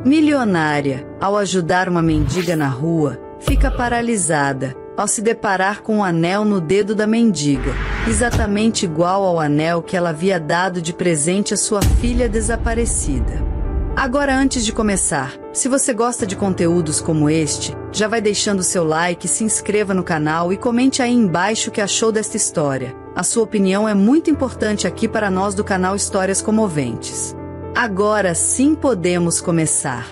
Milionária, ao ajudar uma mendiga na rua, fica paralisada ao se deparar com um anel no dedo da mendiga, exatamente igual ao anel que ela havia dado de presente à sua filha desaparecida. Agora, antes de começar, se você gosta de conteúdos como este, já vai deixando seu like, se inscreva no canal e comente aí embaixo o que achou desta história. A sua opinião é muito importante aqui para nós do canal Histórias Comoventes. Agora sim podemos começar.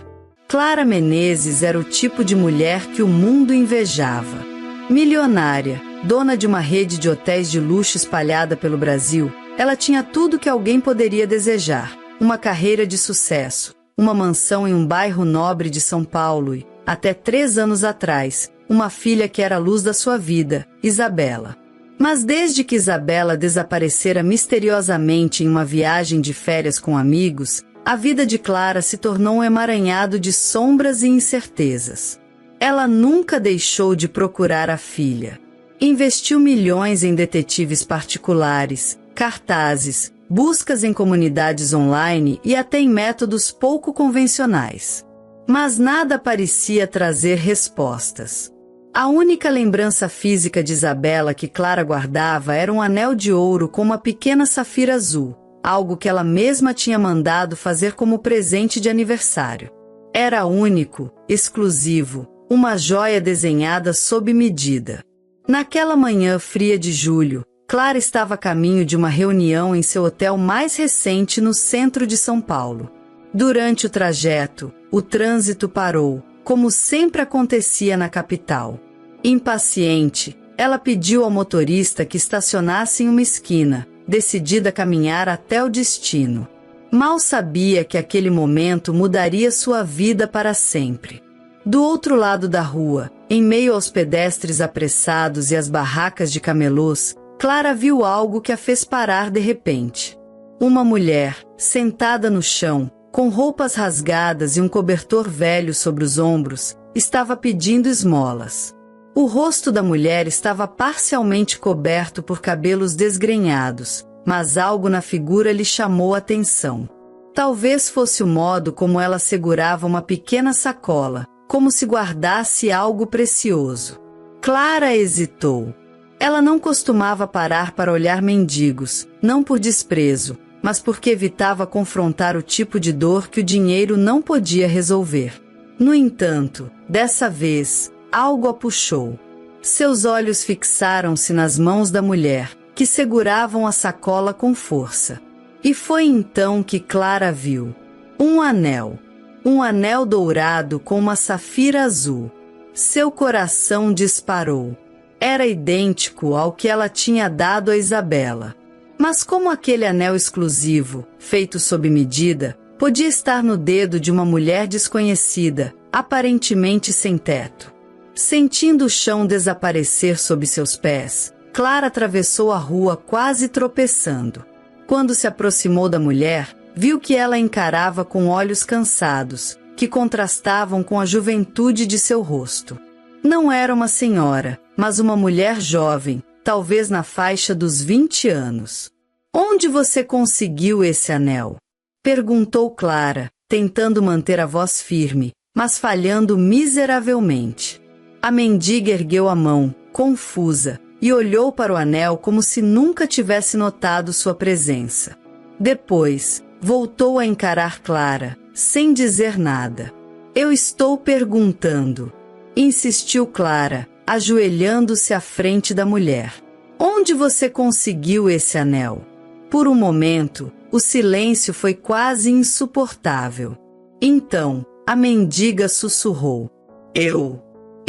Clara Menezes era o tipo de mulher que o mundo invejava. Milionária, dona de uma rede de hotéis de luxo espalhada pelo Brasil, ela tinha tudo que alguém poderia desejar: uma carreira de sucesso, uma mansão em um bairro nobre de São Paulo e, até 3 anos atrás, uma filha que era a luz da sua vida, Isabela. Mas desde que Isabela desaparecera misteriosamente em uma viagem de férias com amigos, a vida de Clara se tornou um emaranhado de sombras e incertezas. Ela nunca deixou de procurar a filha. Investiu milhões em detetives particulares, cartazes, buscas em comunidades online e até em métodos pouco convencionais. Mas nada parecia trazer respostas. A única lembrança física de Isabela que Clara guardava era um anel de ouro com uma pequena safira azul, algo que ela mesma tinha mandado fazer como presente de aniversário. Era único, exclusivo, uma joia desenhada sob medida. Naquela manhã fria de julho, Clara estava a caminho de uma reunião em seu hotel mais recente no centro de São Paulo. Durante o trajeto, o trânsito parou, como sempre acontecia na capital. Impaciente, ela pediu ao motorista que estacionasse em uma esquina, decidida a caminhar até o destino. Mal sabia que aquele momento mudaria sua vida para sempre. Do outro lado da rua, em meio aos pedestres apressados e às barracas de camelôs, Clara viu algo que a fez parar de repente. Uma mulher, sentada no chão, com roupas rasgadas e um cobertor velho sobre os ombros, estava pedindo esmolas. O rosto da mulher estava parcialmente coberto por cabelos desgrenhados, mas algo na figura lhe chamou a atenção. Talvez fosse o modo como ela segurava uma pequena sacola, como se guardasse algo precioso. Clara hesitou. Ela não costumava parar para olhar mendigos, não por desprezo, mas porque evitava confrontar o tipo de dor que o dinheiro não podia resolver. No entanto, dessa vez, algo a puxou. Seus olhos fixaram-se nas mãos da mulher, que seguravam a sacola com força. E foi então que Clara viu um anel. Um anel dourado com uma safira azul. Seu coração disparou. Era idêntico ao que ela tinha dado a Isabela. Mas como aquele anel exclusivo, feito sob medida, podia estar no dedo de uma mulher desconhecida, aparentemente sem teto? Sentindo o chão desaparecer sob seus pés, Clara atravessou a rua quase tropeçando. Quando se aproximou da mulher, viu que ela encarava com olhos cansados, que contrastavam com a juventude de seu rosto. Não era uma senhora, mas uma mulher jovem, talvez na faixa dos 20 anos. "Onde você conseguiu esse anel?" perguntou Clara, tentando manter a voz firme, mas falhando miseravelmente. A mendiga ergueu a mão, confusa, e olhou para o anel como se nunca tivesse notado sua presença. Depois, voltou a encarar Clara, sem dizer nada. "Eu estou perguntando", insistiu Clara, ajoelhando-se à frente da mulher. "Onde você conseguiu esse anel?" Por um momento, o silêncio foi quase insuportável. Então, a mendiga sussurrou: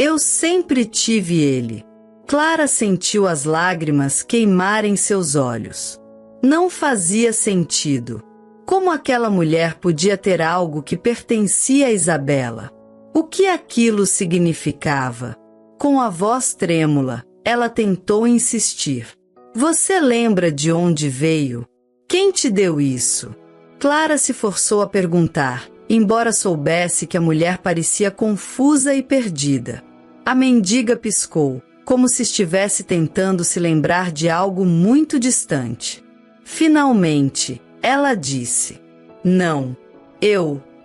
Eu sempre tive ele." Clara sentiu as lágrimas queimarem seus olhos. Não fazia sentido. Como aquela mulher podia ter algo que pertencia a Isabela? O que aquilo significava? Com a voz trêmula, ela tentou insistir. "Você lembra de onde veio? Quem te deu isso?" Clara se forçou a perguntar, embora soubesse que a mulher parecia confusa e perdida. A mendiga piscou, como se estivesse tentando se lembrar de algo muito distante. Finalmente, ela disse: "Não,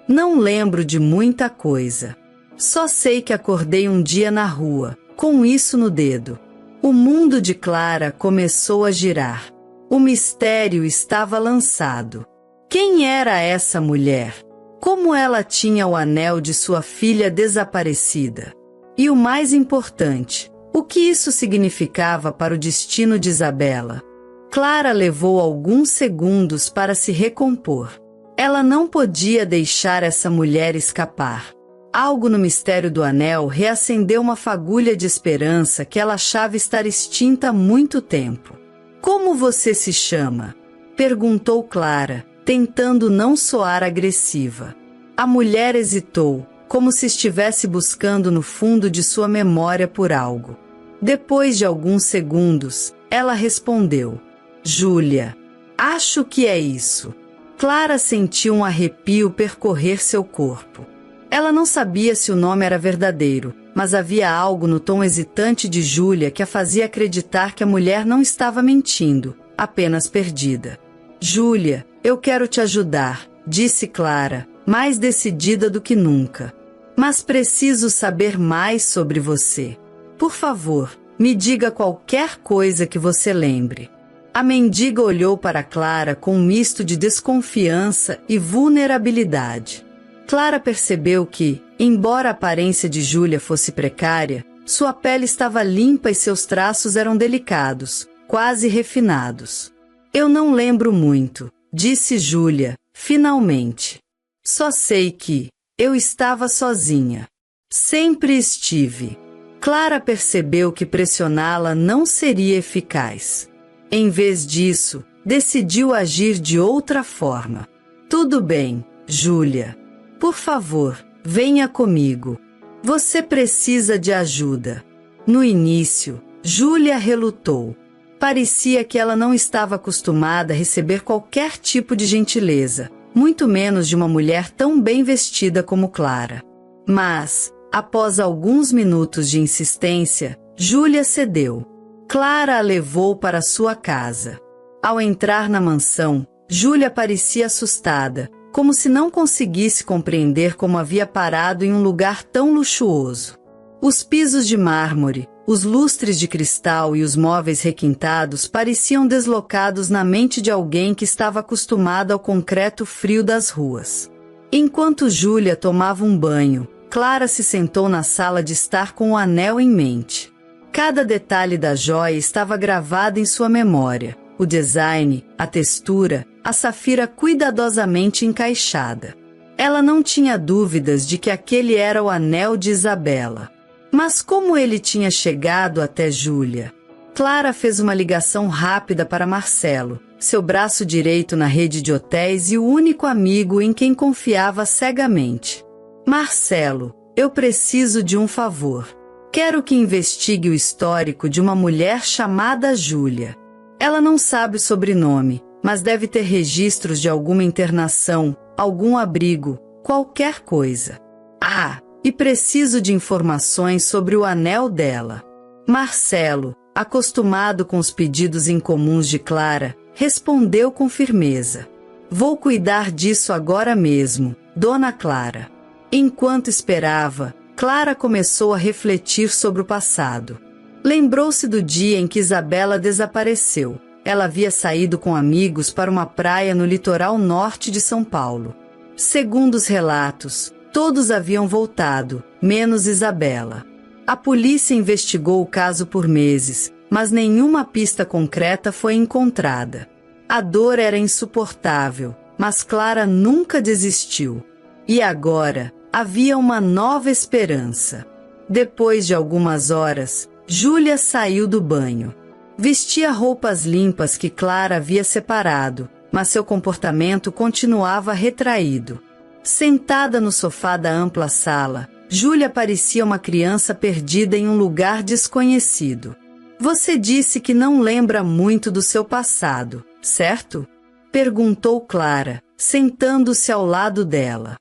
Não lembro de muita coisa. Só sei que acordei um dia na rua, com isso no dedo. O mundo de Clara começou a girar. O mistério estava lançado. Quem era essa mulher? Como ela tinha o anel de sua filha desaparecida? E o mais importante, o que isso significava para o destino de Isabela? Clara levou alguns segundos para se recompor. Ela não podia deixar essa mulher escapar. Algo no mistério do anel reacendeu uma fagulha de esperança que ela achava estar extinta há muito tempo. Como você se chama? Perguntou Clara, tentando não soar agressiva. A mulher hesitou, como se estivesse buscando no fundo de sua memória por algo. Depois de alguns segundos, ela respondeu: Júlia. Acho que é isso. Clara sentiu um arrepio percorrer seu corpo. Ela não sabia se o nome era verdadeiro, mas havia algo no tom hesitante de Júlia que a fazia acreditar que a mulher não estava mentindo, apenas perdida. Júlia, eu quero te ajudar, disse Clara, mais decidida do que nunca. Mas preciso saber mais sobre você. Por favor, me diga qualquer coisa que você lembre. A mendiga olhou para Clara com um misto de desconfiança e vulnerabilidade. Clara percebeu que, embora a aparência de Júlia fosse precária, sua pele estava limpa e seus traços eram delicados, quase refinados. Eu não lembro muito, disse Júlia, finalmente. Só sei que eu estava sozinha. Sempre estive. Clara percebeu que pressioná-la não seria eficaz. Em vez disso, decidiu agir de outra forma. Tudo bem, Júlia. Por favor, venha comigo. Você precisa de ajuda. No início, Júlia relutou. Parecia que ela não estava acostumada a receber qualquer tipo de gentileza, muito menos de uma mulher tão bem vestida como Clara. Mas, após alguns minutos de insistência, Júlia cedeu. Clara a levou para sua casa. Ao entrar na mansão, Júlia parecia assustada, como se não conseguisse compreender como havia parado em um lugar tão luxuoso. Os pisos de mármore, os lustres de cristal e os móveis requintados pareciam deslocados na mente de alguém que estava acostumado ao concreto frio das ruas. Enquanto Júlia tomava um banho, Clara se sentou na sala de estar com o anel em mente. Cada detalhe da joia estava gravado em sua memória. O design, a textura, a safira cuidadosamente encaixada. Ela não tinha dúvidas de que aquele era o anel de Isabela. Mas como ele tinha chegado até Júlia? Clara fez uma ligação rápida para Marcelo, seu braço direito na rede de hotéis e o único amigo em quem confiava cegamente. Marcelo, eu preciso de um favor. Quero que investigue o histórico de uma mulher chamada Júlia. Ela não sabe o sobrenome, mas deve ter registros de alguma internação, algum abrigo, qualquer coisa. Ah, e preciso de informações sobre o anel dela. Marcelo, acostumado com os pedidos incomuns de Clara, respondeu com firmeza. Vou cuidar disso agora mesmo, Dona Clara. Enquanto esperava, Clara começou a refletir sobre o passado. Lembrou-se do dia em que Isabela desapareceu. Ela havia saído com amigos para uma praia no litoral norte de São Paulo. Segundo os relatos, todos haviam voltado, menos Isabela. A polícia investigou o caso por meses, mas nenhuma pista concreta foi encontrada. A dor era insuportável, mas Clara nunca desistiu. E agora, havia uma nova esperança. Depois de algumas horas, Júlia saiu do banho. Vestia roupas limpas que Clara havia separado, mas seu comportamento continuava retraído. Sentada no sofá da ampla sala, Júlia parecia uma criança perdida em um lugar desconhecido. Você disse que não lembra muito do seu passado, certo? Perguntou Clara, sentando-se ao lado dela.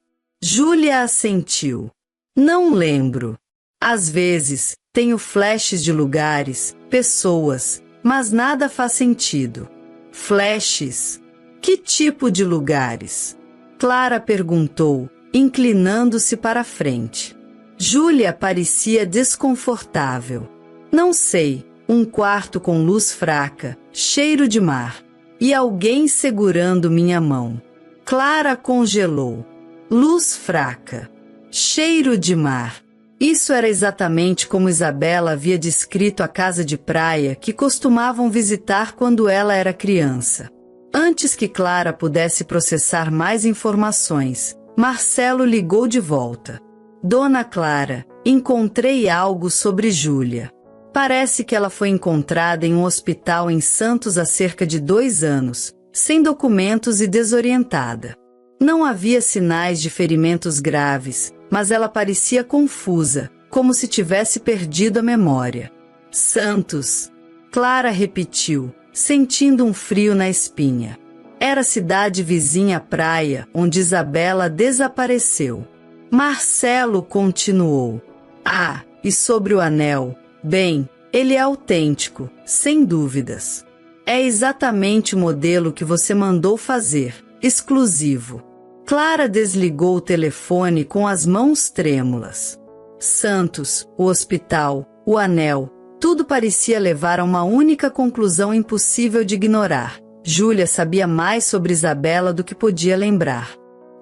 Júlia assentiu. Não lembro. Às vezes, tenho flashes de lugares, pessoas, mas nada faz sentido. Flashes? Que tipo de lugares? Clara perguntou, inclinando-se para a frente. Júlia parecia desconfortável. Não sei, um quarto com luz fraca, cheiro de mar, e alguém segurando minha mão. Clara congelou. Luz fraca. Cheiro de mar. Isso era exatamente como Isabela havia descrito a casa de praia que costumavam visitar quando ela era criança. Antes que Clara pudesse processar mais informações, Marcelo ligou de volta. Dona Clara, encontrei algo sobre Júlia. Parece que ela foi encontrada em um hospital em Santos há cerca de 2 anos, sem documentos e desorientada. Não havia sinais de ferimentos graves, mas ela parecia confusa, como se tivesse perdido a memória. Santos. Clara repetiu, sentindo um frio na espinha. Era a cidade vizinha à praia, onde Isabela desapareceu. Marcelo continuou. Ah, e sobre o anel? Bem, ele é autêntico, sem dúvidas. É exatamente o modelo que você mandou fazer, exclusivo. Clara desligou o telefone com as mãos trêmulas. Santos, o hospital, o anel, tudo parecia levar a uma única conclusão impossível de ignorar. Júlia sabia mais sobre Isabela do que podia lembrar.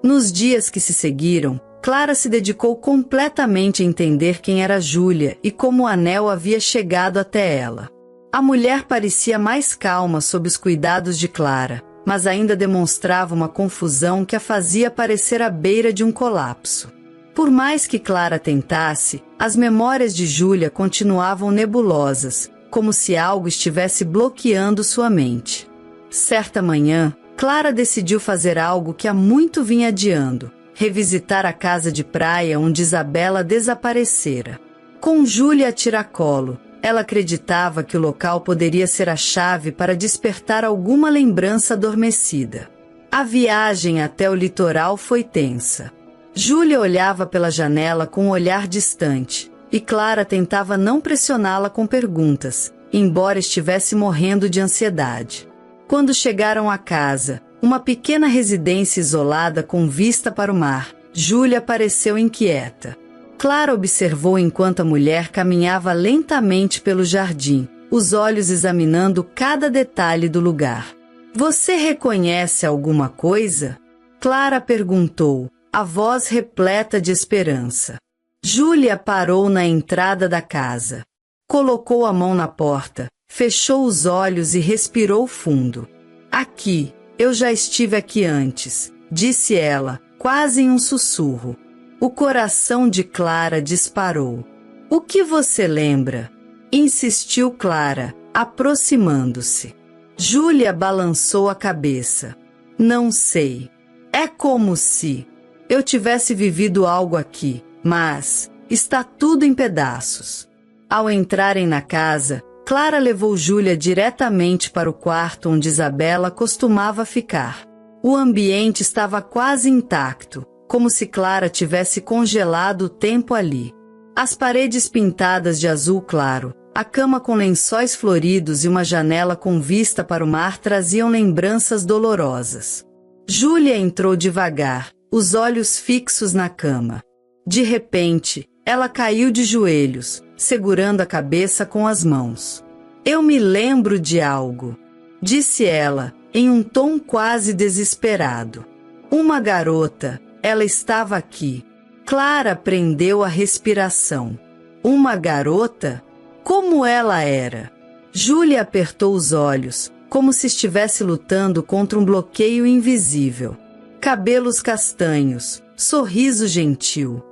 Nos dias que se seguiram, Clara se dedicou completamente a entender quem era Júlia e como o anel havia chegado até ela. A mulher parecia mais calma sob os cuidados de Clara, mas ainda demonstrava uma confusão que a fazia parecer à beira de um colapso. Por mais que Clara tentasse, as memórias de Júlia continuavam nebulosas, como se algo estivesse bloqueando sua mente. Certa manhã, Clara decidiu fazer algo que há muito vinha adiando: revisitar a casa de praia onde Isabela desaparecera. Com Júlia a tiracolo, ela acreditava que o local poderia ser a chave para despertar alguma lembrança adormecida. A viagem até o litoral foi tensa. Júlia olhava pela janela com um olhar distante, e Clara tentava não pressioná-la com perguntas, embora estivesse morrendo de ansiedade. Quando chegaram à casa, uma pequena residência isolada com vista para o mar, Júlia pareceu inquieta. Clara observou enquanto a mulher caminhava lentamente pelo jardim, os olhos examinando cada detalhe do lugar. "Você reconhece alguma coisa?" Clara perguntou, a voz repleta de esperança. Júlia parou na entrada da casa. Colocou a mão na porta, fechou os olhos e respirou fundo. "Aqui, eu já estive aqui antes", disse ela, quase em um sussurro. O coração de Clara disparou. "O que você lembra?" insistiu Clara, aproximando-se. Júlia balançou a cabeça. "Não sei. É como se eu tivesse vivido algo aqui, mas está tudo em pedaços." Ao entrarem na casa, Clara levou Júlia diretamente para o quarto onde Isabela costumava ficar. O ambiente estava quase intacto, como se Clara tivesse congelado o tempo ali. As paredes pintadas de azul claro, a cama com lençóis floridos e uma janela com vista para o mar traziam lembranças dolorosas. Júlia entrou devagar, os olhos fixos na cama. De repente, ela caiu de joelhos, segurando a cabeça com as mãos. "Eu me lembro de algo", disse ela, em um tom quase desesperado. "Uma garota, ela estava aqui." Clara prendeu a respiração. Uma garota? Como ela era? Júlia apertou os olhos, como se estivesse lutando contra um bloqueio invisível. Cabelos castanhos, sorriso gentil.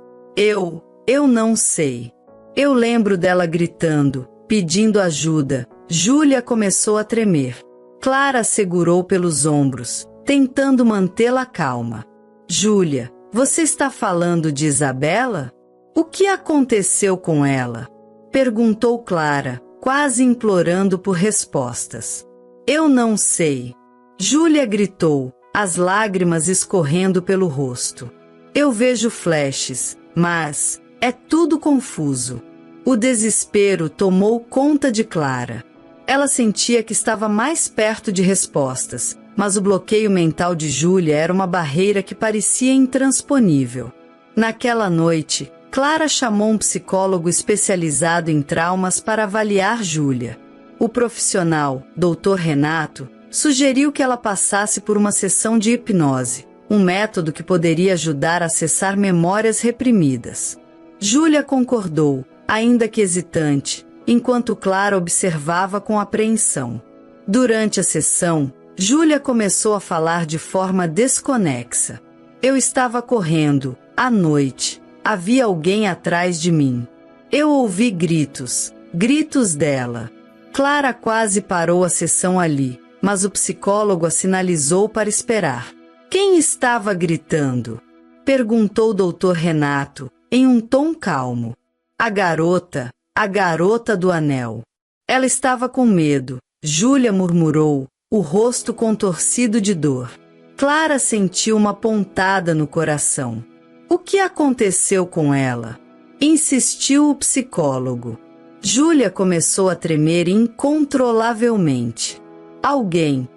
Eu não sei. Eu lembro dela gritando, pedindo ajuda. Júlia começou a tremer. Clara segurou pelos ombros, tentando mantê-la calma. "Júlia, você está falando de Isabela? O que aconteceu com ela?" perguntou Clara, quase implorando por respostas. "Eu não sei." Júlia gritou, as lágrimas escorrendo pelo rosto. "Eu vejo flashes, mas é tudo confuso." O desespero tomou conta de Clara. Ela sentia que estava mais perto de respostas, mas o bloqueio mental de Júlia era uma barreira que parecia intransponível. Naquela noite, Clara chamou um psicólogo especializado em traumas para avaliar Júlia. O profissional, Dr. Renato, sugeriu que ela passasse por uma sessão de hipnose, um método que poderia ajudar a acessar memórias reprimidas. Júlia concordou, ainda que hesitante, enquanto Clara observava com apreensão. Durante a sessão, Júlia começou a falar de forma desconexa. Eu estava correndo, à noite. Havia alguém atrás de mim. Eu ouvi gritos, gritos dela. Clara quase parou a sessão ali, mas o psicólogo a sinalizou para esperar. Quem estava gritando? Perguntou o Dr. Renato, em um tom calmo. A garota do anel. Ela estava com medo, Júlia murmurou, o rosto contorcido de dor. Clara sentiu uma pontada no coração. O que aconteceu com ela? Insistiu o psicólogo. Júlia começou a tremer incontrolavelmente. Alguém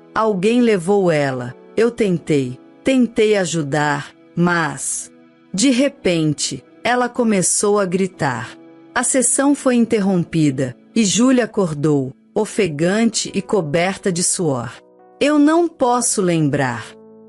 levou ela. Eu tentei ajudar, mas... De repente, ela começou a gritar. A sessão foi interrompida, e Júlia acordou, ofegante e coberta de suor. Eu não posso lembrar,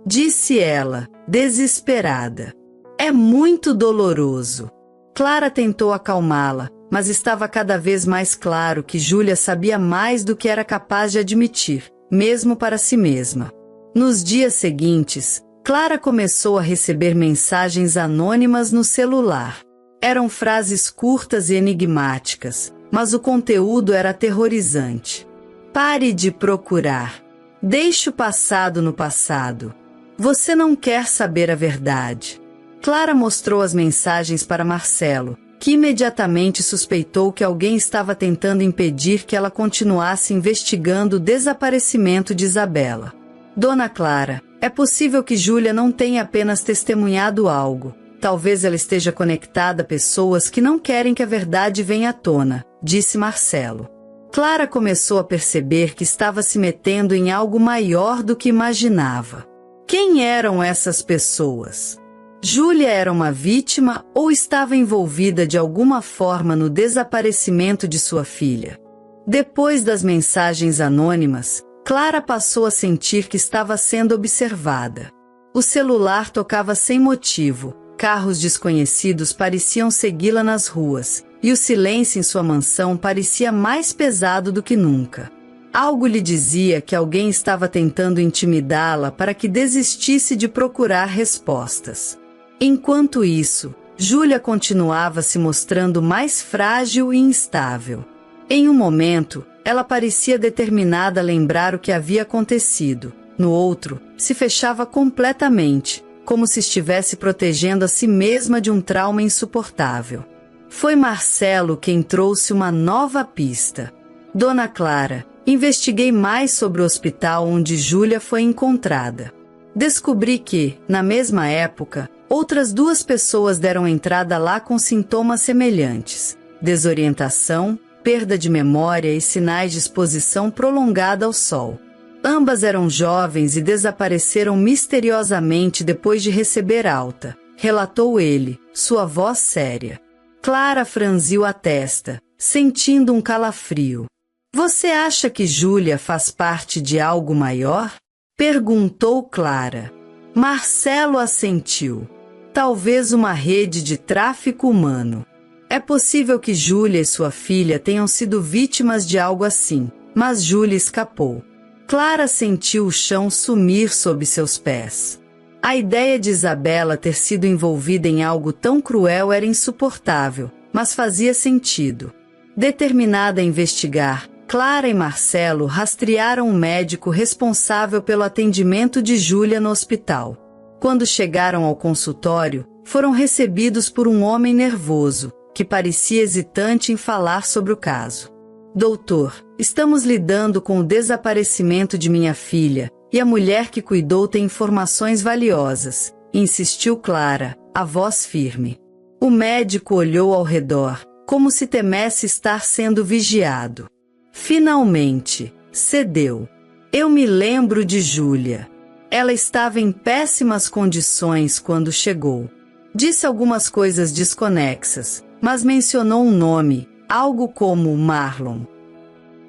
disse ela, desesperada. É muito doloroso. Clara tentou acalmá-la, mas estava cada vez mais claro que Júlia sabia mais do que era capaz de admitir, mesmo para si mesma. Nos dias seguintes, Clara começou a receber mensagens anônimas no celular. Eram frases curtas e enigmáticas, mas o conteúdo era aterrorizante. Pare de procurar. Deixe o passado no passado. Você não quer saber a verdade. Clara mostrou as mensagens para Marcelo, que imediatamente suspeitou que alguém estava tentando impedir que ela continuasse investigando o desaparecimento de Isabela. Dona Clara, é possível que Júlia não tenha apenas testemunhado algo. Talvez ela esteja conectada a pessoas que não querem que a verdade venha à tona, disse Marcelo. Clara começou a perceber que estava se metendo em algo maior do que imaginava. Quem eram essas pessoas? Júlia era uma vítima ou estava envolvida de alguma forma no desaparecimento de sua filha? Depois das mensagens anônimas, Clara passou a sentir que estava sendo observada. O celular tocava sem motivo, carros desconhecidos pareciam segui-la nas ruas, e o silêncio em sua mansão parecia mais pesado do que nunca. Algo lhe dizia que alguém estava tentando intimidá-la para que desistisse de procurar respostas. Enquanto isso, Júlia continuava se mostrando mais frágil e instável. Em um momento, ela parecia determinada a lembrar o que havia acontecido. No outro, se fechava completamente, como se estivesse protegendo a si mesma de um trauma insuportável. Foi Marcelo quem trouxe uma nova pista. Dona Clara, investiguei mais sobre o hospital onde Júlia foi encontrada. Descobri que, na mesma época, outras 2 pessoas deram entrada lá com sintomas semelhantes: desorientação, perda de memória e sinais de exposição prolongada ao sol. Ambas eram jovens e desapareceram misteriosamente depois de receber alta, relatou ele, sua voz séria. Clara franziu a testa, sentindo um calafrio. Você acha que Júlia faz parte de algo maior? Perguntou Clara. Marcelo assentiu. Talvez uma rede de tráfico humano. É possível que Júlia e sua filha tenham sido vítimas de algo assim, mas Júlia escapou. Clara sentiu o chão sumir sob seus pés. A ideia de Isabela ter sido envolvida em algo tão cruel era insuportável, mas fazia sentido. Determinada a investigar, Clara e Marcelo rastrearam o médico responsável pelo atendimento de Júlia no hospital. Quando chegaram ao consultório, foram recebidos por um homem nervoso, que parecia hesitante em falar sobre o caso. Doutor, estamos lidando com o desaparecimento de minha filha, e a mulher que cuidou tem informações valiosas, insistiu Clara, a voz firme. O médico olhou ao redor, como se temesse estar sendo vigiado. Finalmente, cedeu. Eu me lembro de Júlia. Ela estava em péssimas condições quando chegou. Disse algumas coisas desconexas, mas mencionou um nome, algo como Marlon.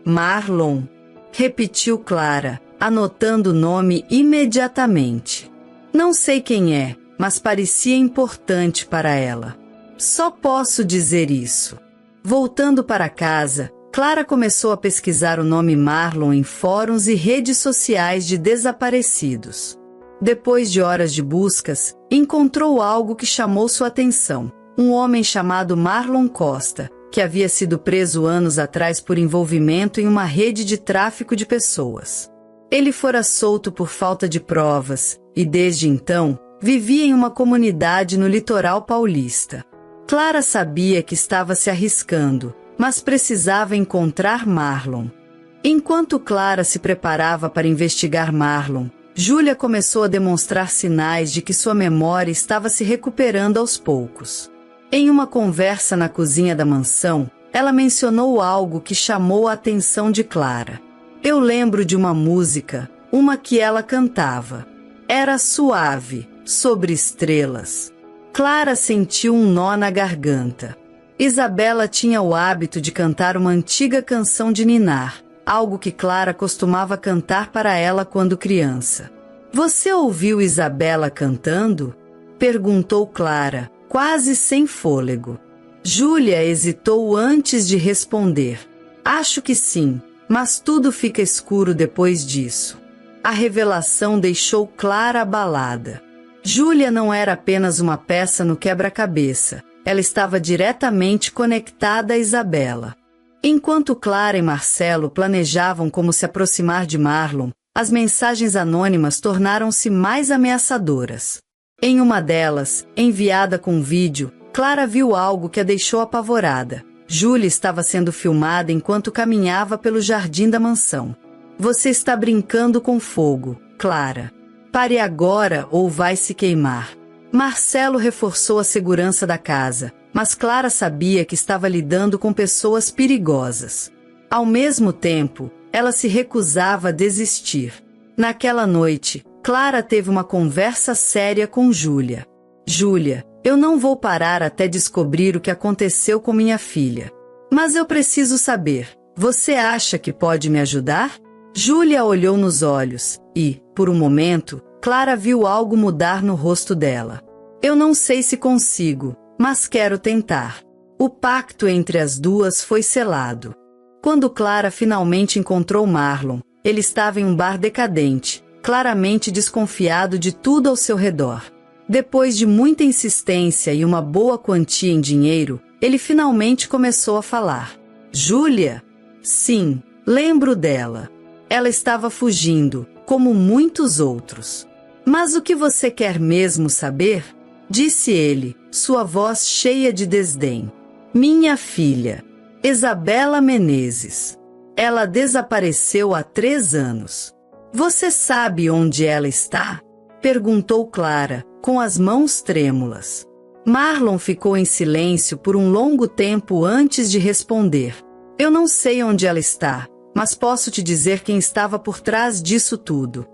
Marlon, repetiu Clara, anotando o nome imediatamente. Não sei quem é, mas parecia importante para ela. Só posso dizer isso. Voltando para casa, Clara começou a pesquisar o nome Marlon em fóruns e redes sociais de desaparecidos. Depois de horas de buscas, encontrou algo que chamou sua atenção. Um homem chamado Marlon Costa, que havia sido preso anos atrás por envolvimento em uma rede de tráfico de pessoas. Ele fora solto por falta de provas e, desde então, vivia em uma comunidade no litoral paulista. Clara sabia que estava se arriscando, mas precisava encontrar Marlon. Enquanto Clara se preparava para investigar Marlon, Júlia começou a demonstrar sinais de que sua memória estava se recuperando aos poucos. Em uma conversa na cozinha da mansão, ela mencionou algo que chamou a atenção de Clara. Eu lembro de uma música, uma que ela cantava. Era suave, sobre estrelas. Clara sentiu um nó na garganta. Isabela tinha o hábito de cantar uma antiga canção de ninar, algo que Clara costumava cantar para ela quando criança. Você ouviu Isabela cantando? Perguntou Clara, quase sem fôlego. Júlia hesitou antes de responder. Acho que sim, mas tudo fica escuro depois disso. A revelação deixou Clara abalada. Júlia não era apenas uma peça no quebra-cabeça, ela estava diretamente conectada a Isabela. Enquanto Clara e Marcelo planejavam como se aproximar de Marlon, as mensagens anônimas tornaram-se mais ameaçadoras. Em uma delas, enviada com vídeo, Clara viu algo que a deixou apavorada. Júlia estava sendo filmada enquanto caminhava pelo jardim da mansão. Você está brincando com fogo, Clara. Pare agora ou vai se queimar. Marcelo reforçou a segurança da casa, mas Clara sabia que estava lidando com pessoas perigosas. Ao mesmo tempo, ela se recusava a desistir. Naquela noite, Clara teve uma conversa séria com Júlia. Júlia, eu não vou parar até descobrir o que aconteceu com minha filha. Mas eu preciso saber, você acha que pode me ajudar? Júlia olhou nos olhos e, por um momento, Clara viu algo mudar no rosto dela. Eu não sei se consigo, mas quero tentar. O pacto entre as duas foi selado. Quando Clara finalmente encontrou Marlon, ele estava em um bar decadente, claramente desconfiado de tudo ao seu redor. Depois de muita insistência e uma boa quantia em dinheiro, ele finalmente começou a falar. Júlia? Sim, lembro dela. Ela estava fugindo, como muitos outros. Mas o que você quer mesmo saber? Disse ele, sua voz cheia de desdém. Minha filha, Isabela Menezes. Ela desapareceu há 3 anos. Você sabe onde ela está? Perguntou Clara, com as mãos trêmulas. Marlon ficou em silêncio por um longo tempo antes de responder. Eu não sei onde ela está, mas posso te dizer quem estava por trás disso tudo.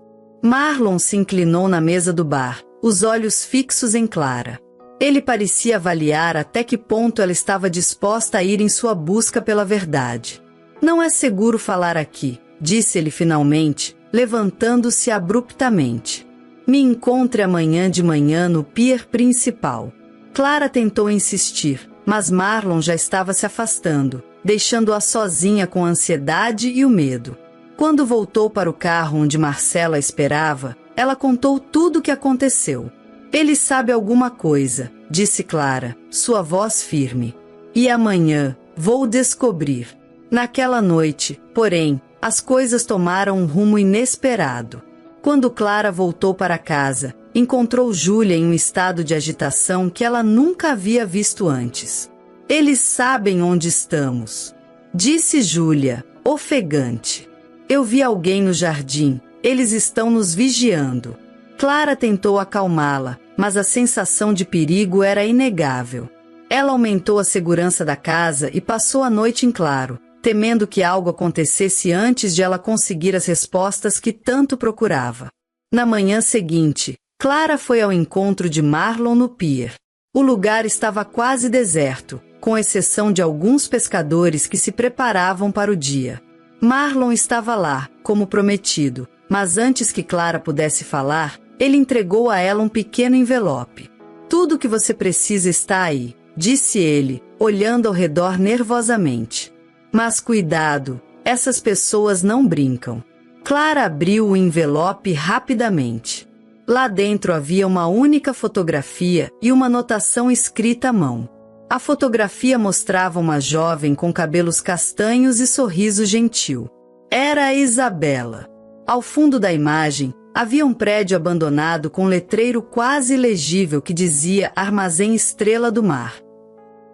Marlon se inclinou na mesa do bar, os olhos fixos em Clara. Ele parecia avaliar até que ponto ela estava disposta a ir em sua busca pela verdade. Não é seguro falar aqui, disse ele finalmente, levantando-se abruptamente. Me encontre amanhã de manhã no pier principal. Clara tentou insistir, mas Marlon já estava se afastando, deixando-a sozinha com a ansiedade e o medo. Quando voltou para o carro onde Marcela esperava, ela contou tudo o que aconteceu. Ele sabe alguma coisa, disse Clara, sua voz firme. E amanhã, vou descobrir. Naquela noite, porém, as coisas tomaram um rumo inesperado. Quando Clara voltou para casa, encontrou Júlia em um estado de agitação que ela nunca havia visto antes. Eles sabem onde estamos, disse Júlia, ofegante. Eu vi alguém no jardim, eles estão nos vigiando. Clara tentou acalmá-la, mas a sensação de perigo era inegável. Ela aumentou a segurança da casa e passou a noite em claro, temendo que algo acontecesse antes de ela conseguir as respostas que tanto procurava. Na manhã seguinte, Clara foi ao encontro de Marlon no pier. O lugar estava quase deserto, com exceção de alguns pescadores que se preparavam para o dia. Marlon estava lá, como prometido, mas antes que Clara pudesse falar, ele entregou a ela um pequeno envelope. "Tudo o que você precisa está aí", disse ele, olhando ao redor nervosamente. "Mas cuidado, essas pessoas não brincam." Clara abriu o envelope rapidamente. Lá dentro havia uma única fotografia e uma anotação escrita à mão. A fotografia mostrava uma jovem com cabelos castanhos e sorriso gentil. Era a Isabela. Ao fundo da imagem, havia um prédio abandonado com um letreiro quase ilegível que dizia Armazém Estrela do Mar.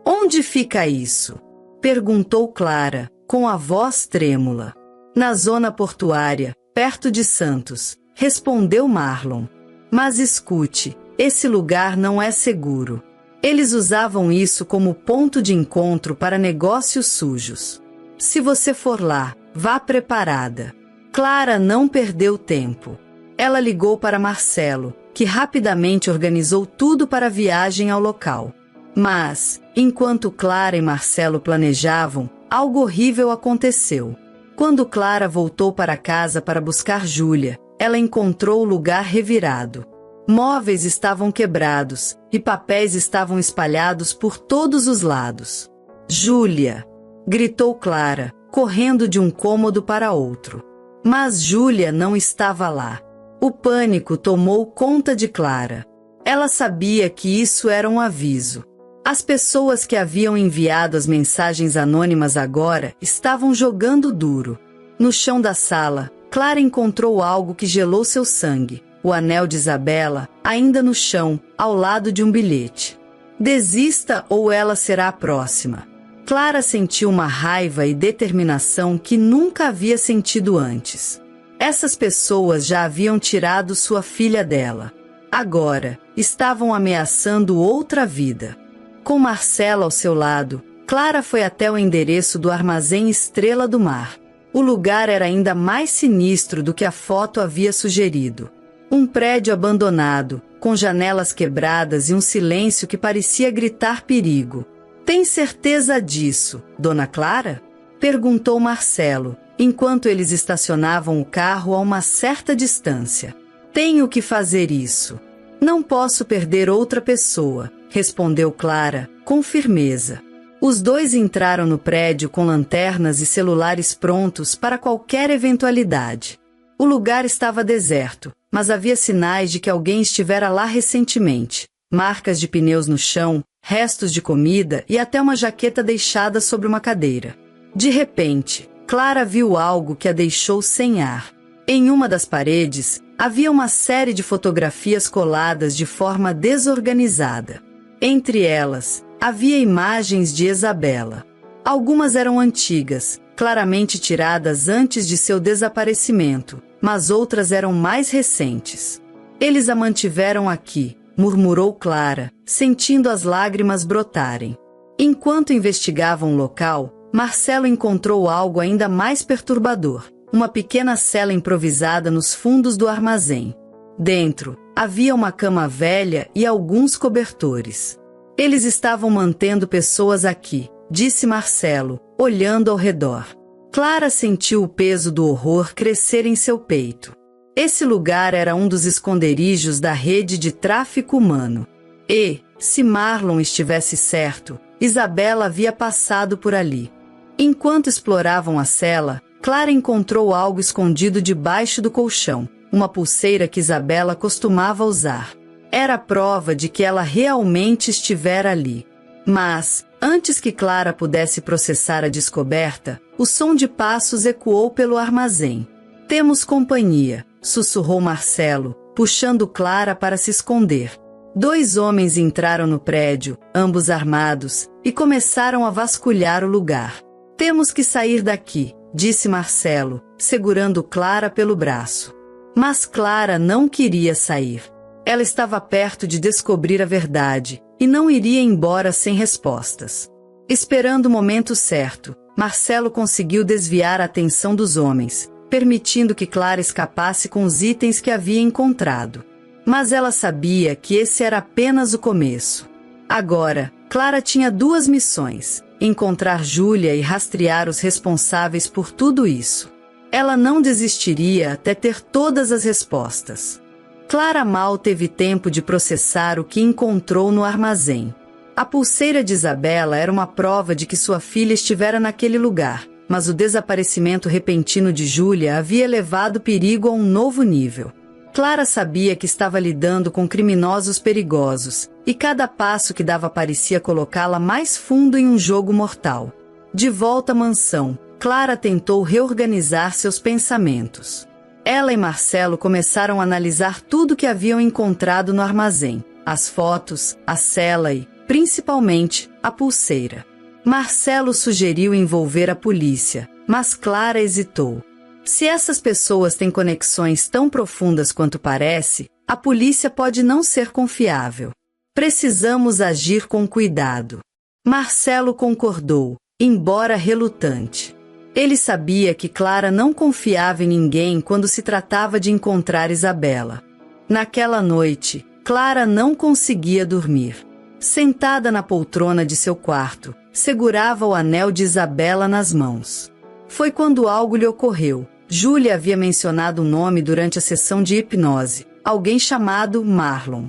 "Onde fica isso?" perguntou Clara, com a voz trêmula. "Na zona portuária, perto de Santos", respondeu Marlon. "Mas escute, esse lugar não é seguro. Eles usavam isso como ponto de encontro para negócios sujos. Se você for lá, vá preparada." Clara não perdeu tempo. Ela ligou para Marcelo, que rapidamente organizou tudo para a viagem ao local. Mas, enquanto Clara e Marcelo planejavam, algo horrível aconteceu. Quando Clara voltou para casa para buscar Júlia, ela encontrou o lugar revirado. Móveis estavam quebrados e papéis estavam espalhados por todos os lados. "Júlia!" gritou Clara, correndo de um cômodo para outro. Mas Júlia não estava lá. O pânico tomou conta de Clara. Ela sabia que isso era um aviso. As pessoas que haviam enviado as mensagens anônimas agora estavam jogando duro. No chão da sala, Clara encontrou algo que gelou seu sangue. O anel de Isabela, ainda no chão, ao lado de um bilhete. "Desista ou ela será a próxima." Clara sentiu uma raiva e determinação que nunca havia sentido antes. Essas pessoas já haviam tirado sua filha dela. Agora, estavam ameaçando outra vida. Com Marcelo ao seu lado, Clara foi até o endereço do Armazém Estrela do Mar. O lugar era ainda mais sinistro do que a foto havia sugerido. Um prédio abandonado, com janelas quebradas e um silêncio que parecia gritar perigo. "Tem certeza disso, Dona Clara?" perguntou Marcelo, enquanto eles estacionavam o carro a uma certa distância. "Tenho que fazer isso. Não posso perder outra pessoa", respondeu Clara, com firmeza. Os dois entraram no prédio com lanternas e celulares prontos para qualquer eventualidade. O lugar estava deserto, mas havia sinais de que alguém estivera lá recentemente. Marcas de pneus no chão, restos de comida e até uma jaqueta deixada sobre uma cadeira. De repente, Clara viu algo que a deixou sem ar. Em uma das paredes, havia uma série de fotografias coladas de forma desorganizada. Entre elas, havia imagens de Isabela. Algumas eram antigas, claramente tiradas antes de seu desaparecimento, mas outras eram mais recentes. "Eles a mantiveram aqui", murmurou Clara, sentindo as lágrimas brotarem. Enquanto investigavam o local, Marcelo encontrou algo ainda mais perturbador: uma pequena cela improvisada nos fundos do armazém. Dentro, havia uma cama velha e alguns cobertores. "Eles estavam mantendo pessoas aqui", disse Marcelo, olhando ao redor. Clara sentiu o peso do horror crescer em seu peito. Esse lugar era um dos esconderijos da rede de tráfico humano. E, se Marlon estivesse certo, Isabela havia passado por ali. Enquanto exploravam a cela, Clara encontrou algo escondido debaixo do colchão, uma pulseira que Isabela costumava usar. Era a prova de que ela realmente estivera ali. Mas, antes que Clara pudesse processar a descoberta, o som de passos ecoou pelo armazém. "Temos companhia", sussurrou Marcelo, puxando Clara para se esconder. Dois homens entraram no prédio, ambos armados, e começaram a vasculhar o lugar. "Temos que sair daqui", disse Marcelo, segurando Clara pelo braço. Mas Clara não queria sair. Ela estava perto de descobrir a verdade, e não iria embora sem respostas. Esperando o momento certo, Marcelo conseguiu desviar a atenção dos homens, permitindo que Clara escapasse com os itens que havia encontrado. Mas ela sabia que esse era apenas o começo. Agora, Clara tinha duas missões: encontrar Júlia e rastrear os responsáveis por tudo isso. Ela não desistiria até ter todas as respostas. Clara mal teve tempo de processar o que encontrou no armazém. A pulseira de Isabela era uma prova de que sua filha estivera naquele lugar, mas o desaparecimento repentino de Júlia havia elevado o perigo a um novo nível. Clara sabia que estava lidando com criminosos perigosos, e cada passo que dava parecia colocá-la mais fundo em um jogo mortal. De volta à mansão, Clara tentou reorganizar seus pensamentos. Ela e Marcelo começaram a analisar tudo que haviam encontrado no armazém: as fotos, a cela e, principalmente, a pulseira. Marcelo sugeriu envolver a polícia, mas Clara hesitou. Se essas pessoas têm conexões tão profundas quanto parece, a polícia pode não ser confiável. Precisamos agir com cuidado. Marcelo concordou, embora relutante. Ele sabia que Clara não confiava em ninguém quando se tratava de encontrar Isabela. Naquela noite, Clara não conseguia dormir. Sentada na poltrona de seu quarto, segurava o anel de Isabela nas mãos. Foi quando algo lhe ocorreu. Júlia havia mencionado um nome durante a sessão de hipnose, alguém chamado Marlon.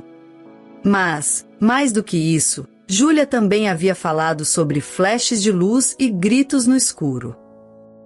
Mas, mais do que isso, Júlia também havia falado sobre flashes de luz e gritos no escuro.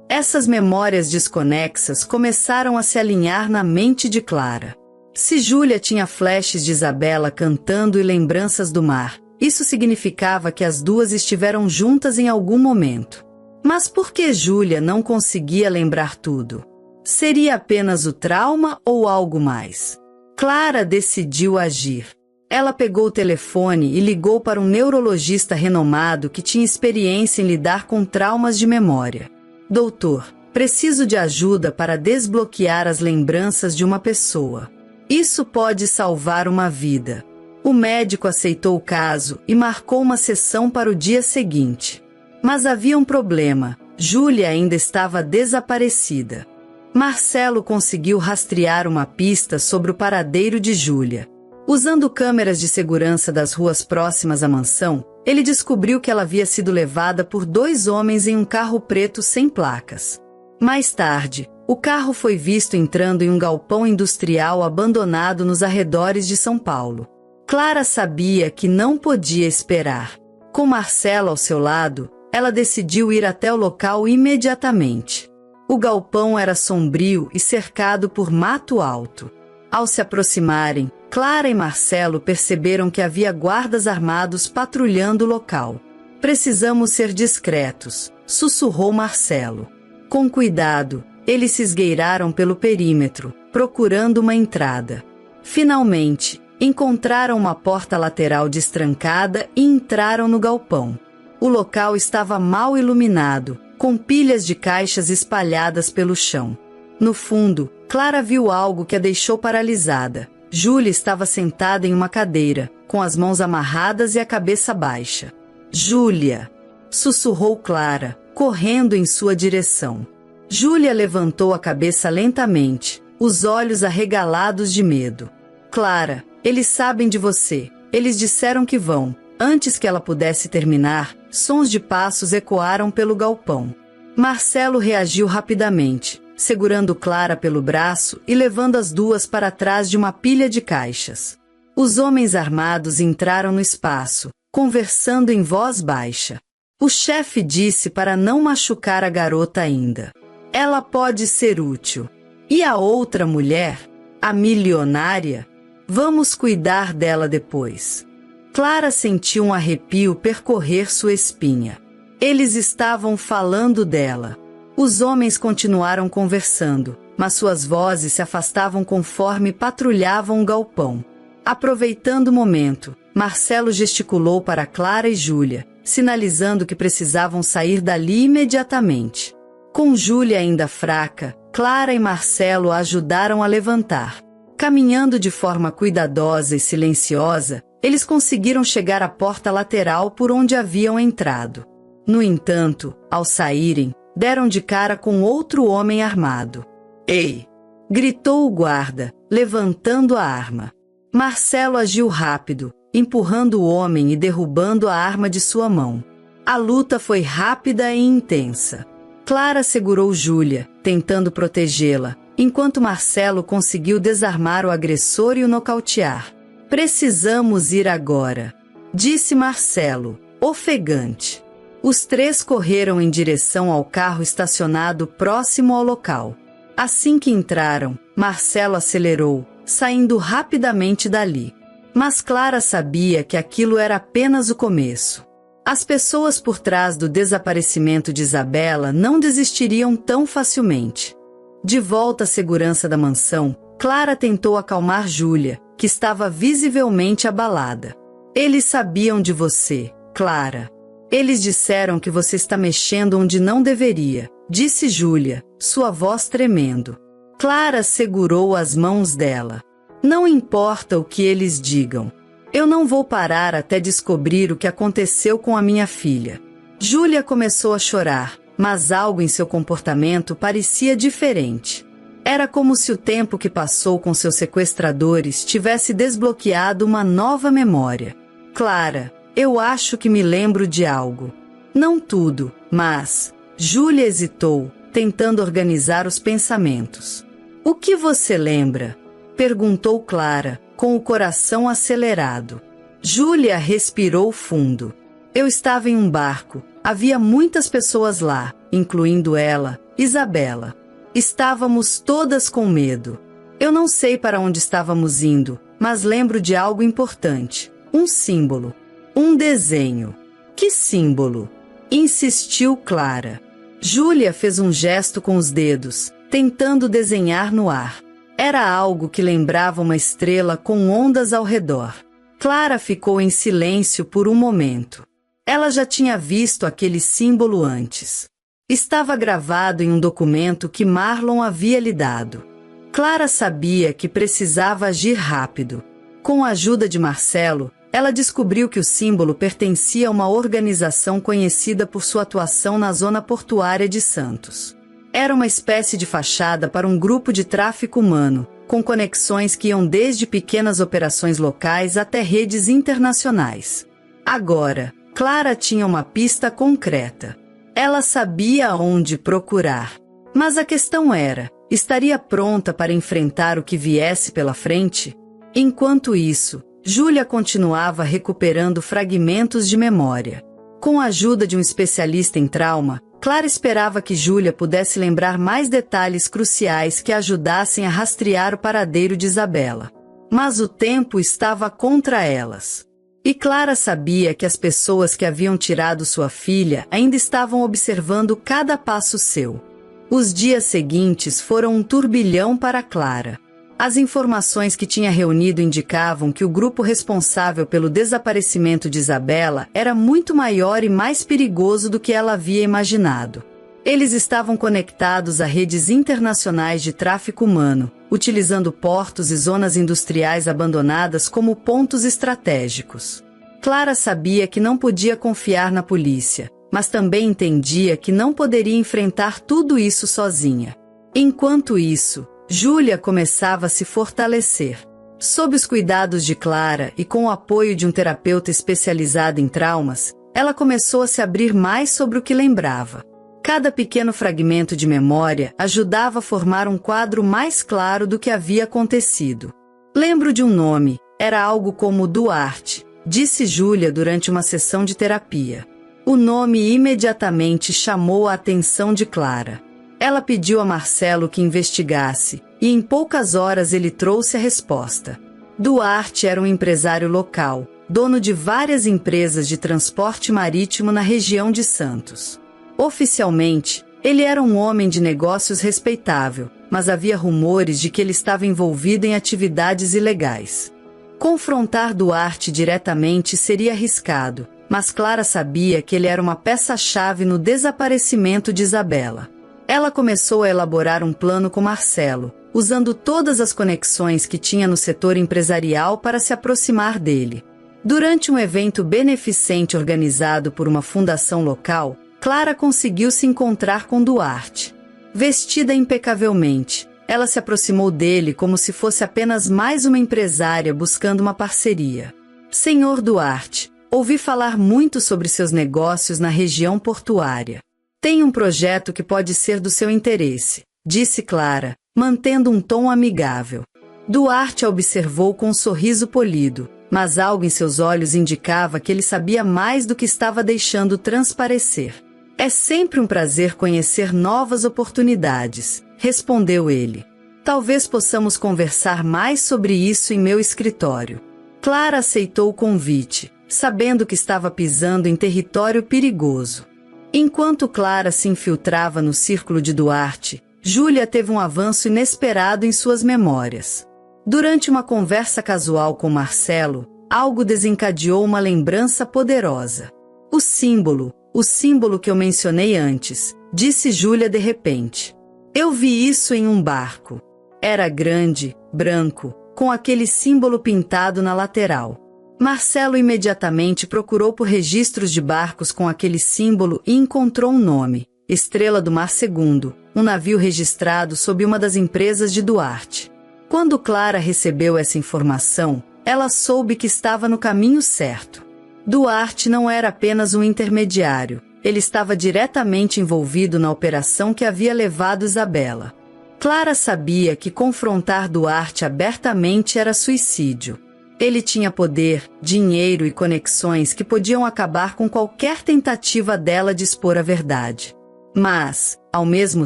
Essas memórias desconexas começaram a se alinhar na mente de Clara. Se Júlia tinha flashes de Isabela cantando e lembranças do mar, isso significava que as duas estiveram juntas em algum momento. Mas por que Júlia não conseguia lembrar tudo? Seria apenas o trauma ou algo mais? Clara decidiu agir. Ela pegou o telefone e ligou para um neurologista renomado que tinha experiência em lidar com traumas de memória. Doutor, preciso de ajuda para desbloquear as lembranças de uma pessoa. Isso pode salvar uma vida. O médico aceitou o caso e marcou uma sessão para o dia seguinte. Mas havia um problema: Júlia ainda estava desaparecida. Marcelo conseguiu rastrear uma pista sobre o paradeiro de Júlia. Usando câmeras de segurança das ruas próximas à mansão, ele descobriu que ela havia sido levada por dois homens em um carro preto sem placas. Mais tarde, o carro foi visto entrando em um galpão industrial abandonado nos arredores de São Paulo. Clara sabia que não podia esperar. Com Marcelo ao seu lado, ela decidiu ir até o local imediatamente. O galpão era sombrio e cercado por mato alto. Ao se aproximarem, Clara e Marcelo perceberam que havia guardas armados patrulhando o local. Precisamos ser discretos, sussurrou Marcelo. Com cuidado, eles se esgueiraram pelo perímetro, procurando uma entrada. Finalmente, encontraram uma porta lateral destrancada e entraram no galpão. O local estava mal iluminado, com pilhas de caixas espalhadas pelo chão. No fundo, Clara viu algo que a deixou paralisada. Júlia estava sentada em uma cadeira, com as mãos amarradas e a cabeça baixa. Júlia! Sussurrou Clara, correndo em sua direção. Júlia levantou a cabeça lentamente, os olhos arregalados de medo. Clara, eles sabem de você. Eles disseram que vão. Antes que ela pudesse terminar, sons de passos ecoaram pelo galpão. Marcelo reagiu rapidamente, segurando Clara pelo braço e levando as duas para trás de uma pilha de caixas. Os homens armados entraram no espaço, conversando em voz baixa. O chefe disse para não machucar a garota ainda. Ela pode ser útil. E a outra mulher? A milionária? Vamos cuidar dela depois. Clara sentiu um arrepio percorrer sua espinha. Eles estavam falando dela. Os homens continuaram conversando, mas suas vozes se afastavam conforme patrulhavam o galpão. Aproveitando o momento, Marcelo gesticulou para Clara e Júlia, sinalizando que precisavam sair dali imediatamente. Com Júlia ainda fraca, Clara e Marcelo a ajudaram a levantar. Caminhando de forma cuidadosa e silenciosa, eles conseguiram chegar à porta lateral por onde haviam entrado. No entanto, ao saírem, deram de cara com outro homem armado. "Ei!" gritou o guarda, levantando a arma. Marcelo agiu rápido, empurrando o homem e derrubando a arma de sua mão. A luta foi rápida e intensa. Clara segurou Júlia, tentando protegê-la, enquanto Marcelo conseguiu desarmar o agressor e o nocautear. "Precisamos ir agora", disse Marcelo, ofegante. Os três correram em direção ao carro estacionado próximo ao local. Assim que entraram, Marcelo acelerou, saindo rapidamente dali. Mas Clara sabia que aquilo era apenas o começo. As pessoas por trás do desaparecimento de Isabela não desistiriam tão facilmente. De volta à segurança da mansão, Clara tentou acalmar Júlia, que estava visivelmente abalada. "Eles sabiam de você, Clara. Eles disseram que você está mexendo onde não deveria", disse Júlia, sua voz tremendo. Clara segurou as mãos dela. "Não importa o que eles digam. Eu não vou parar até descobrir o que aconteceu com a minha filha." Júlia começou a chorar, mas algo em seu comportamento parecia diferente. Era como se o tempo que passou com seus sequestradores tivesse desbloqueado uma nova memória. "Clara, eu acho que me lembro de algo. Não tudo, mas..." Júlia hesitou, tentando organizar os pensamentos. "O que você lembra?" perguntou Clara, com o coração acelerado. Júlia respirou fundo. "Eu estava em um barco. Havia muitas pessoas lá, incluindo ela, Isabela. Estávamos todas com medo. Eu não sei para onde estávamos indo, mas lembro de algo importante. Um símbolo. Um desenho." "Que símbolo?" insistiu Clara. Júlia fez um gesto com os dedos, tentando desenhar no ar. Era algo que lembrava uma estrela com ondas ao redor. Clara ficou em silêncio por um momento. Ela já tinha visto aquele símbolo antes. Estava gravado em um documento que Marlon havia lhe dado. Clara sabia que precisava agir rápido. Com a ajuda de Marcelo, ela descobriu que o símbolo pertencia a uma organização conhecida por sua atuação na zona portuária de Santos. Era uma espécie de fachada para um grupo de tráfico humano, com conexões que iam desde pequenas operações locais até redes internacionais. Agora, Clara tinha uma pista concreta. Ela sabia onde procurar. Mas a questão era, estaria pronta para enfrentar o que viesse pela frente? Enquanto isso, Júlia continuava recuperando fragmentos de memória. Com a ajuda de um especialista em trauma, Clara esperava que Júlia pudesse lembrar mais detalhes cruciais que ajudassem a rastrear o paradeiro de Isabela. Mas o tempo estava contra elas. E Clara sabia que as pessoas que haviam tirado sua filha ainda estavam observando cada passo seu. Os dias seguintes foram um turbilhão para Clara. As informações que tinha reunido indicavam que o grupo responsável pelo desaparecimento de Isabela era muito maior e mais perigoso do que ela havia imaginado. Eles estavam conectados a redes internacionais de tráfico humano, utilizando portos e zonas industriais abandonadas como pontos estratégicos. Clara sabia que não podia confiar na polícia, mas também entendia que não poderia enfrentar tudo isso sozinha. Enquanto isso, Júlia começava a se fortalecer. Sob os cuidados de Clara e com o apoio de um terapeuta especializado em traumas, ela começou a se abrir mais sobre o que lembrava. Cada pequeno fragmento de memória ajudava a formar um quadro mais claro do que havia acontecido. "Lembro de um nome, era algo como Duarte", disse Júlia durante uma sessão de terapia. O nome imediatamente chamou a atenção de Clara. Ela pediu a Marcelo que investigasse, e em poucas horas ele trouxe a resposta. Duarte era um empresário local, dono de várias empresas de transporte marítimo na região de Santos. Oficialmente, ele era um homem de negócios respeitável, mas havia rumores de que ele estava envolvido em atividades ilegais. Confrontar Duarte diretamente seria arriscado, mas Clara sabia que ele era uma peça-chave no desaparecimento de Isabela. Ela começou a elaborar um plano com Marcelo, usando todas as conexões que tinha no setor empresarial para se aproximar dele. Durante um evento beneficente organizado por uma fundação local, Clara conseguiu se encontrar com Duarte. Vestida impecavelmente, ela se aproximou dele como se fosse apenas mais uma empresária buscando uma parceria. Senhor Duarte, ouvi falar muito sobre seus negócios na região portuária. Tem um projeto que pode ser do seu interesse, disse Clara, mantendo um tom amigável. Duarte a observou com um sorriso polido, mas algo em seus olhos indicava que ele sabia mais do que estava deixando transparecer. É sempre um prazer conhecer novas oportunidades, respondeu ele. Talvez possamos conversar mais sobre isso em meu escritório. Clara aceitou o convite, sabendo que estava pisando em território perigoso. Enquanto Clara se infiltrava no círculo de Duarte, Júlia teve um avanço inesperado em suas memórias. Durante uma conversa casual com Marcelo, algo desencadeou uma lembrança poderosa. O símbolo que eu mencionei antes, disse Júlia de repente. Eu vi isso em um barco. Era grande, branco, com aquele símbolo pintado na lateral. Marcelo imediatamente procurou por registros de barcos com aquele símbolo e encontrou um nome, Estrela do Mar II, um navio registrado sob uma das empresas de Duarte. Quando Clara recebeu essa informação, ela soube que estava no caminho certo. Duarte não era apenas um intermediário, ele estava diretamente envolvido na operação que havia levado Isabela. Clara sabia que confrontar Duarte abertamente era suicídio. Ele tinha poder, dinheiro e conexões que podiam acabar com qualquer tentativa dela de expor a verdade. Mas, ao mesmo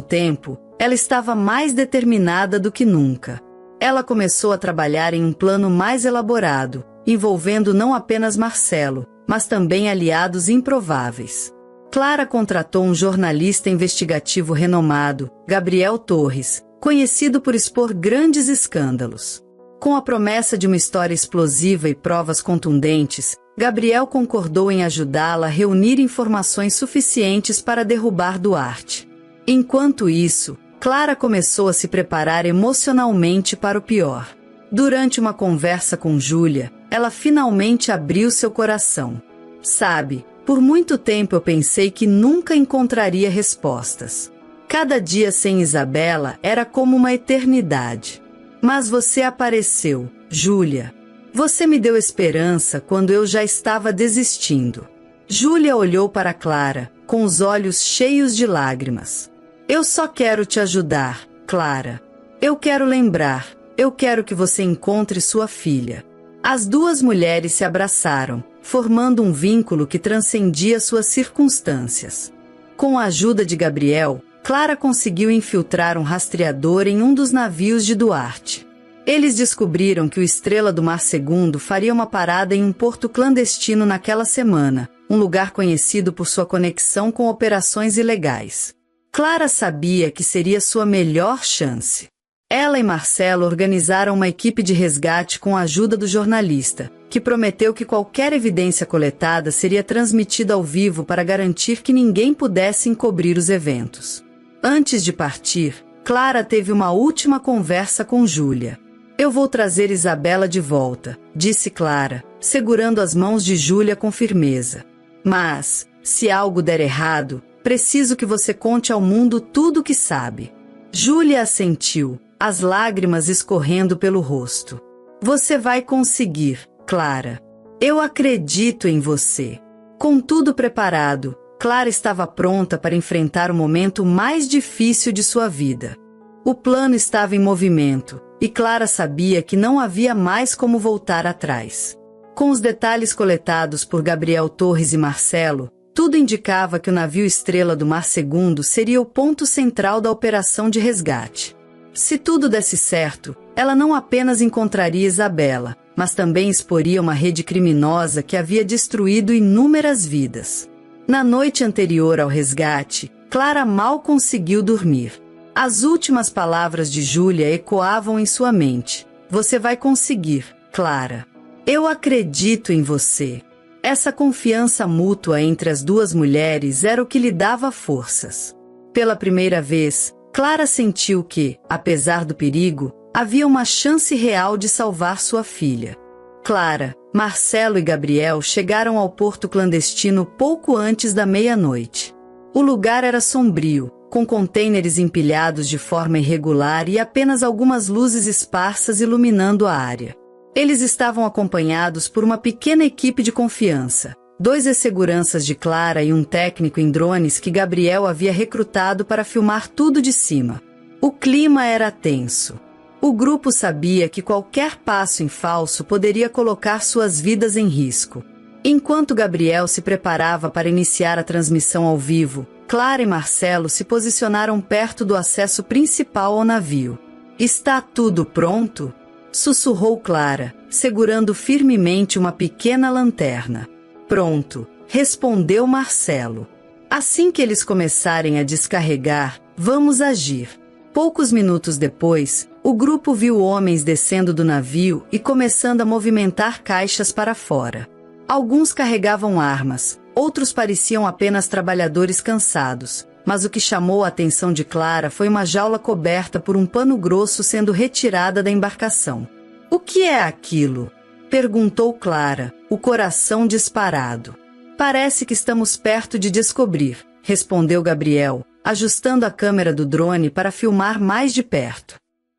tempo, ela estava mais determinada do que nunca. Ela começou a trabalhar em um plano mais elaborado, envolvendo não apenas Marcelo, mas também aliados improváveis. Clara contratou um jornalista investigativo renomado, Gabriel Torres, conhecido por expor grandes escândalos. Com a promessa de uma história explosiva e provas contundentes, Gabriel concordou em ajudá-la a reunir informações suficientes para derrubar Duarte. Enquanto isso, Clara começou a se preparar emocionalmente para o pior. Durante uma conversa com Júlia, ela finalmente abriu seu coração. Sabe, por muito tempo eu pensei que nunca encontraria respostas. Cada dia sem Isabela era como uma eternidade. Mas você apareceu, Júlia. Você me deu esperança quando eu já estava desistindo. Júlia olhou para Clara, com os olhos cheios de lágrimas. Eu só quero te ajudar, Clara. Eu quero lembrar, eu quero que você encontre sua filha. As duas mulheres se abraçaram, formando um vínculo que transcendia suas circunstâncias. Com a ajuda de Gabriel, Clara conseguiu infiltrar um rastreador em um dos navios de Duarte. Eles descobriram que o Estrela do Mar II faria uma parada em um porto clandestino naquela semana, um lugar conhecido por sua conexão com operações ilegais. Clara sabia que seria sua melhor chance. Ela e Marcelo organizaram uma equipe de resgate com a ajuda do jornalista, que prometeu que qualquer evidência coletada seria transmitida ao vivo para garantir que ninguém pudesse encobrir os eventos. Antes de partir, Clara teve uma última conversa com Júlia. Eu vou trazer Isabela de volta, disse Clara, segurando as mãos de Júlia com firmeza. Mas, se algo der errado, preciso que você conte ao mundo tudo o que sabe. Júlia assentiu, as lágrimas escorrendo pelo rosto. Você vai conseguir, Clara. Eu acredito em você. Com tudo preparado, Clara estava pronta para enfrentar o momento mais difícil de sua vida. O plano estava em movimento, e Clara sabia que não havia mais como voltar atrás. Com os detalhes coletados por Gabriel Torres e Marcelo, tudo indicava que o navio Estrela do Mar II seria o ponto central da operação de resgate. Se tudo desse certo, ela não apenas encontraria Isabela, mas também exporia uma rede criminosa que havia destruído inúmeras vidas. Na noite anterior ao resgate, Clara mal conseguiu dormir. As últimas palavras de Júlia ecoavam em sua mente. Você vai conseguir, Clara. Eu acredito em você. Essa confiança mútua entre as duas mulheres era o que lhe dava forças. Pela primeira vez, Clara sentiu que, apesar do perigo, havia uma chance real de salvar sua filha. Clara, Marcelo e Gabriel chegaram ao porto clandestino pouco antes da meia-noite. O lugar era sombrio, com contêineres empilhados de forma irregular e apenas algumas luzes esparsas iluminando a área. Eles estavam acompanhados por uma pequena equipe de confiança, 2 ex-seguranças de Clara e um técnico em drones que Gabriel havia recrutado para filmar tudo de cima. O clima era tenso. O grupo sabia que qualquer passo em falso poderia colocar suas vidas em risco. Enquanto Gabriel se preparava para iniciar a transmissão ao vivo, Clara e Marcelo se posicionaram perto do acesso principal ao navio. "Está tudo pronto?" sussurrou Clara, segurando firmemente uma pequena lanterna. "Pronto", respondeu Marcelo. "Assim que eles começarem a descarregar, vamos agir." Poucos minutos depois, o grupo viu homens descendo do navio e começando a movimentar caixas para fora. Alguns carregavam armas, outros pareciam apenas trabalhadores cansados, mas o que chamou a atenção de Clara foi uma jaula coberta por um pano grosso sendo retirada da embarcação. "O que é aquilo?" perguntou Clara, o coração disparado. "Parece que estamos perto de descobrir", respondeu Gabriel, ajustando a câmera do drone para filmar mais de perto.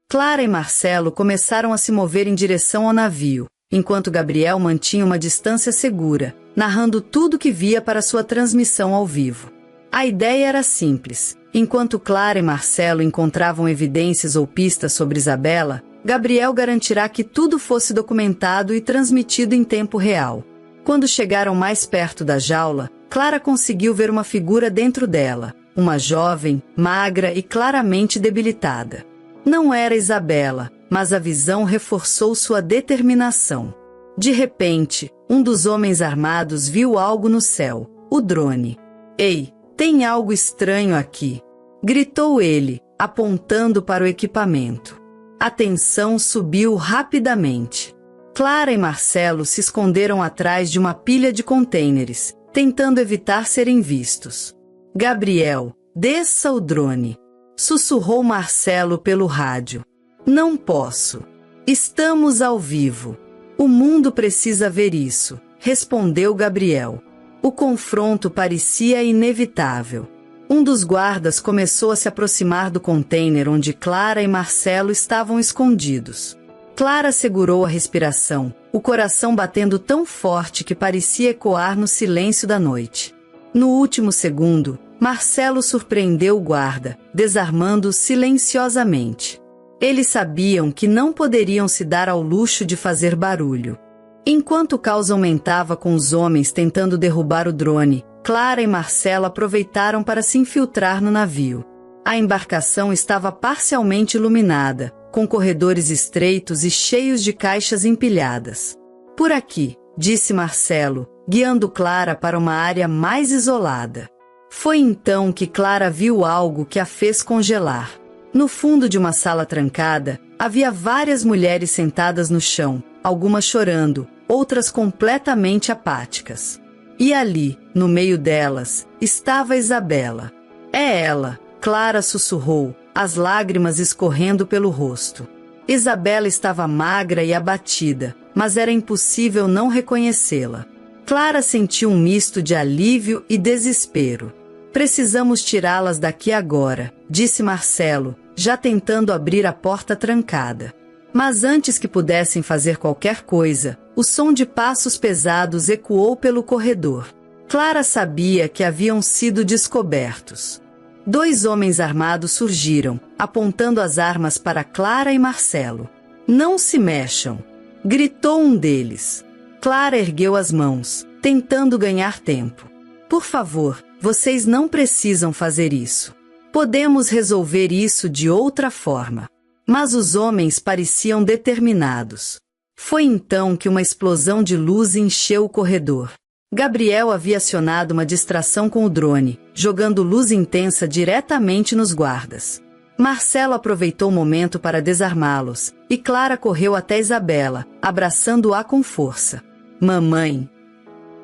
Clara e Marcelo começaram a se mover em direção ao navio, enquanto Gabriel mantinha uma distância segura, narrando tudo o que via para sua transmissão ao vivo. A ideia era simples. Enquanto Clara e Marcelo encontravam evidências ou pistas sobre Isabela, Gabriel garantirá que tudo fosse documentado e transmitido em tempo real. Quando chegaram mais perto da jaula, Clara conseguiu ver uma figura dentro dela, uma jovem, magra e claramente debilitada. Não era Isabela, mas a visão reforçou sua determinação. De repente, um dos homens armados viu algo no céu, o drone. "Ei, tem algo estranho aqui!" gritou ele, apontando para o equipamento. A tensão subiu rapidamente. Clara e Marcelo se esconderam atrás de uma pilha de contêineres, tentando evitar serem vistos. "Gabriel, desça o drone", sussurrou Marcelo pelo rádio. "Não posso. Estamos ao vivo. O mundo precisa ver isso", respondeu Gabriel. O confronto parecia inevitável. Um dos guardas começou a se aproximar do container onde Clara e Marcelo estavam escondidos. Clara segurou a respiração, o coração batendo tão forte que parecia ecoar no silêncio da noite. No último segundo, Marcelo surpreendeu o guarda, desarmando-o silenciosamente. Eles sabiam que não poderiam se dar ao luxo de fazer barulho. Enquanto o caos aumentava com os homens tentando derrubar o drone, Clara e Marcelo aproveitaram para se infiltrar no navio. A embarcação estava parcialmente iluminada, com corredores estreitos e cheios de caixas empilhadas. "Por aqui", disse Marcelo, guiando Clara para uma área mais isolada. Foi então que Clara viu algo que a fez congelar. No fundo de uma sala trancada, havia várias mulheres sentadas no chão, algumas chorando, outras completamente apáticas. E ali, no meio delas, estava Isabela. "É ela", Clara sussurrou, as lágrimas escorrendo pelo rosto. Isabela estava magra e abatida, mas era impossível não reconhecê-la. Clara sentiu um misto de alívio e desespero. "Precisamos tirá-las daqui agora", disse Marcelo, já tentando abrir a porta trancada. Mas antes que pudessem fazer qualquer coisa, o som de passos pesados ecoou pelo corredor. Clara sabia que haviam sido descobertos. 2 homens armados surgiram, apontando as armas para Clara e Marcelo. "Não se mexam!" gritou um deles. Clara ergueu as mãos, tentando ganhar tempo. "Por favor, vocês não precisam fazer isso. Podemos resolver isso de outra forma." Mas os homens pareciam determinados. Foi então que uma explosão de luz encheu o corredor. Gabriel havia acionado uma distração com o drone, jogando luz intensa diretamente nos guardas. Marcelo aproveitou o momento para desarmá-los, e Clara correu até Isabela, abraçando-a com força. "Mamãe",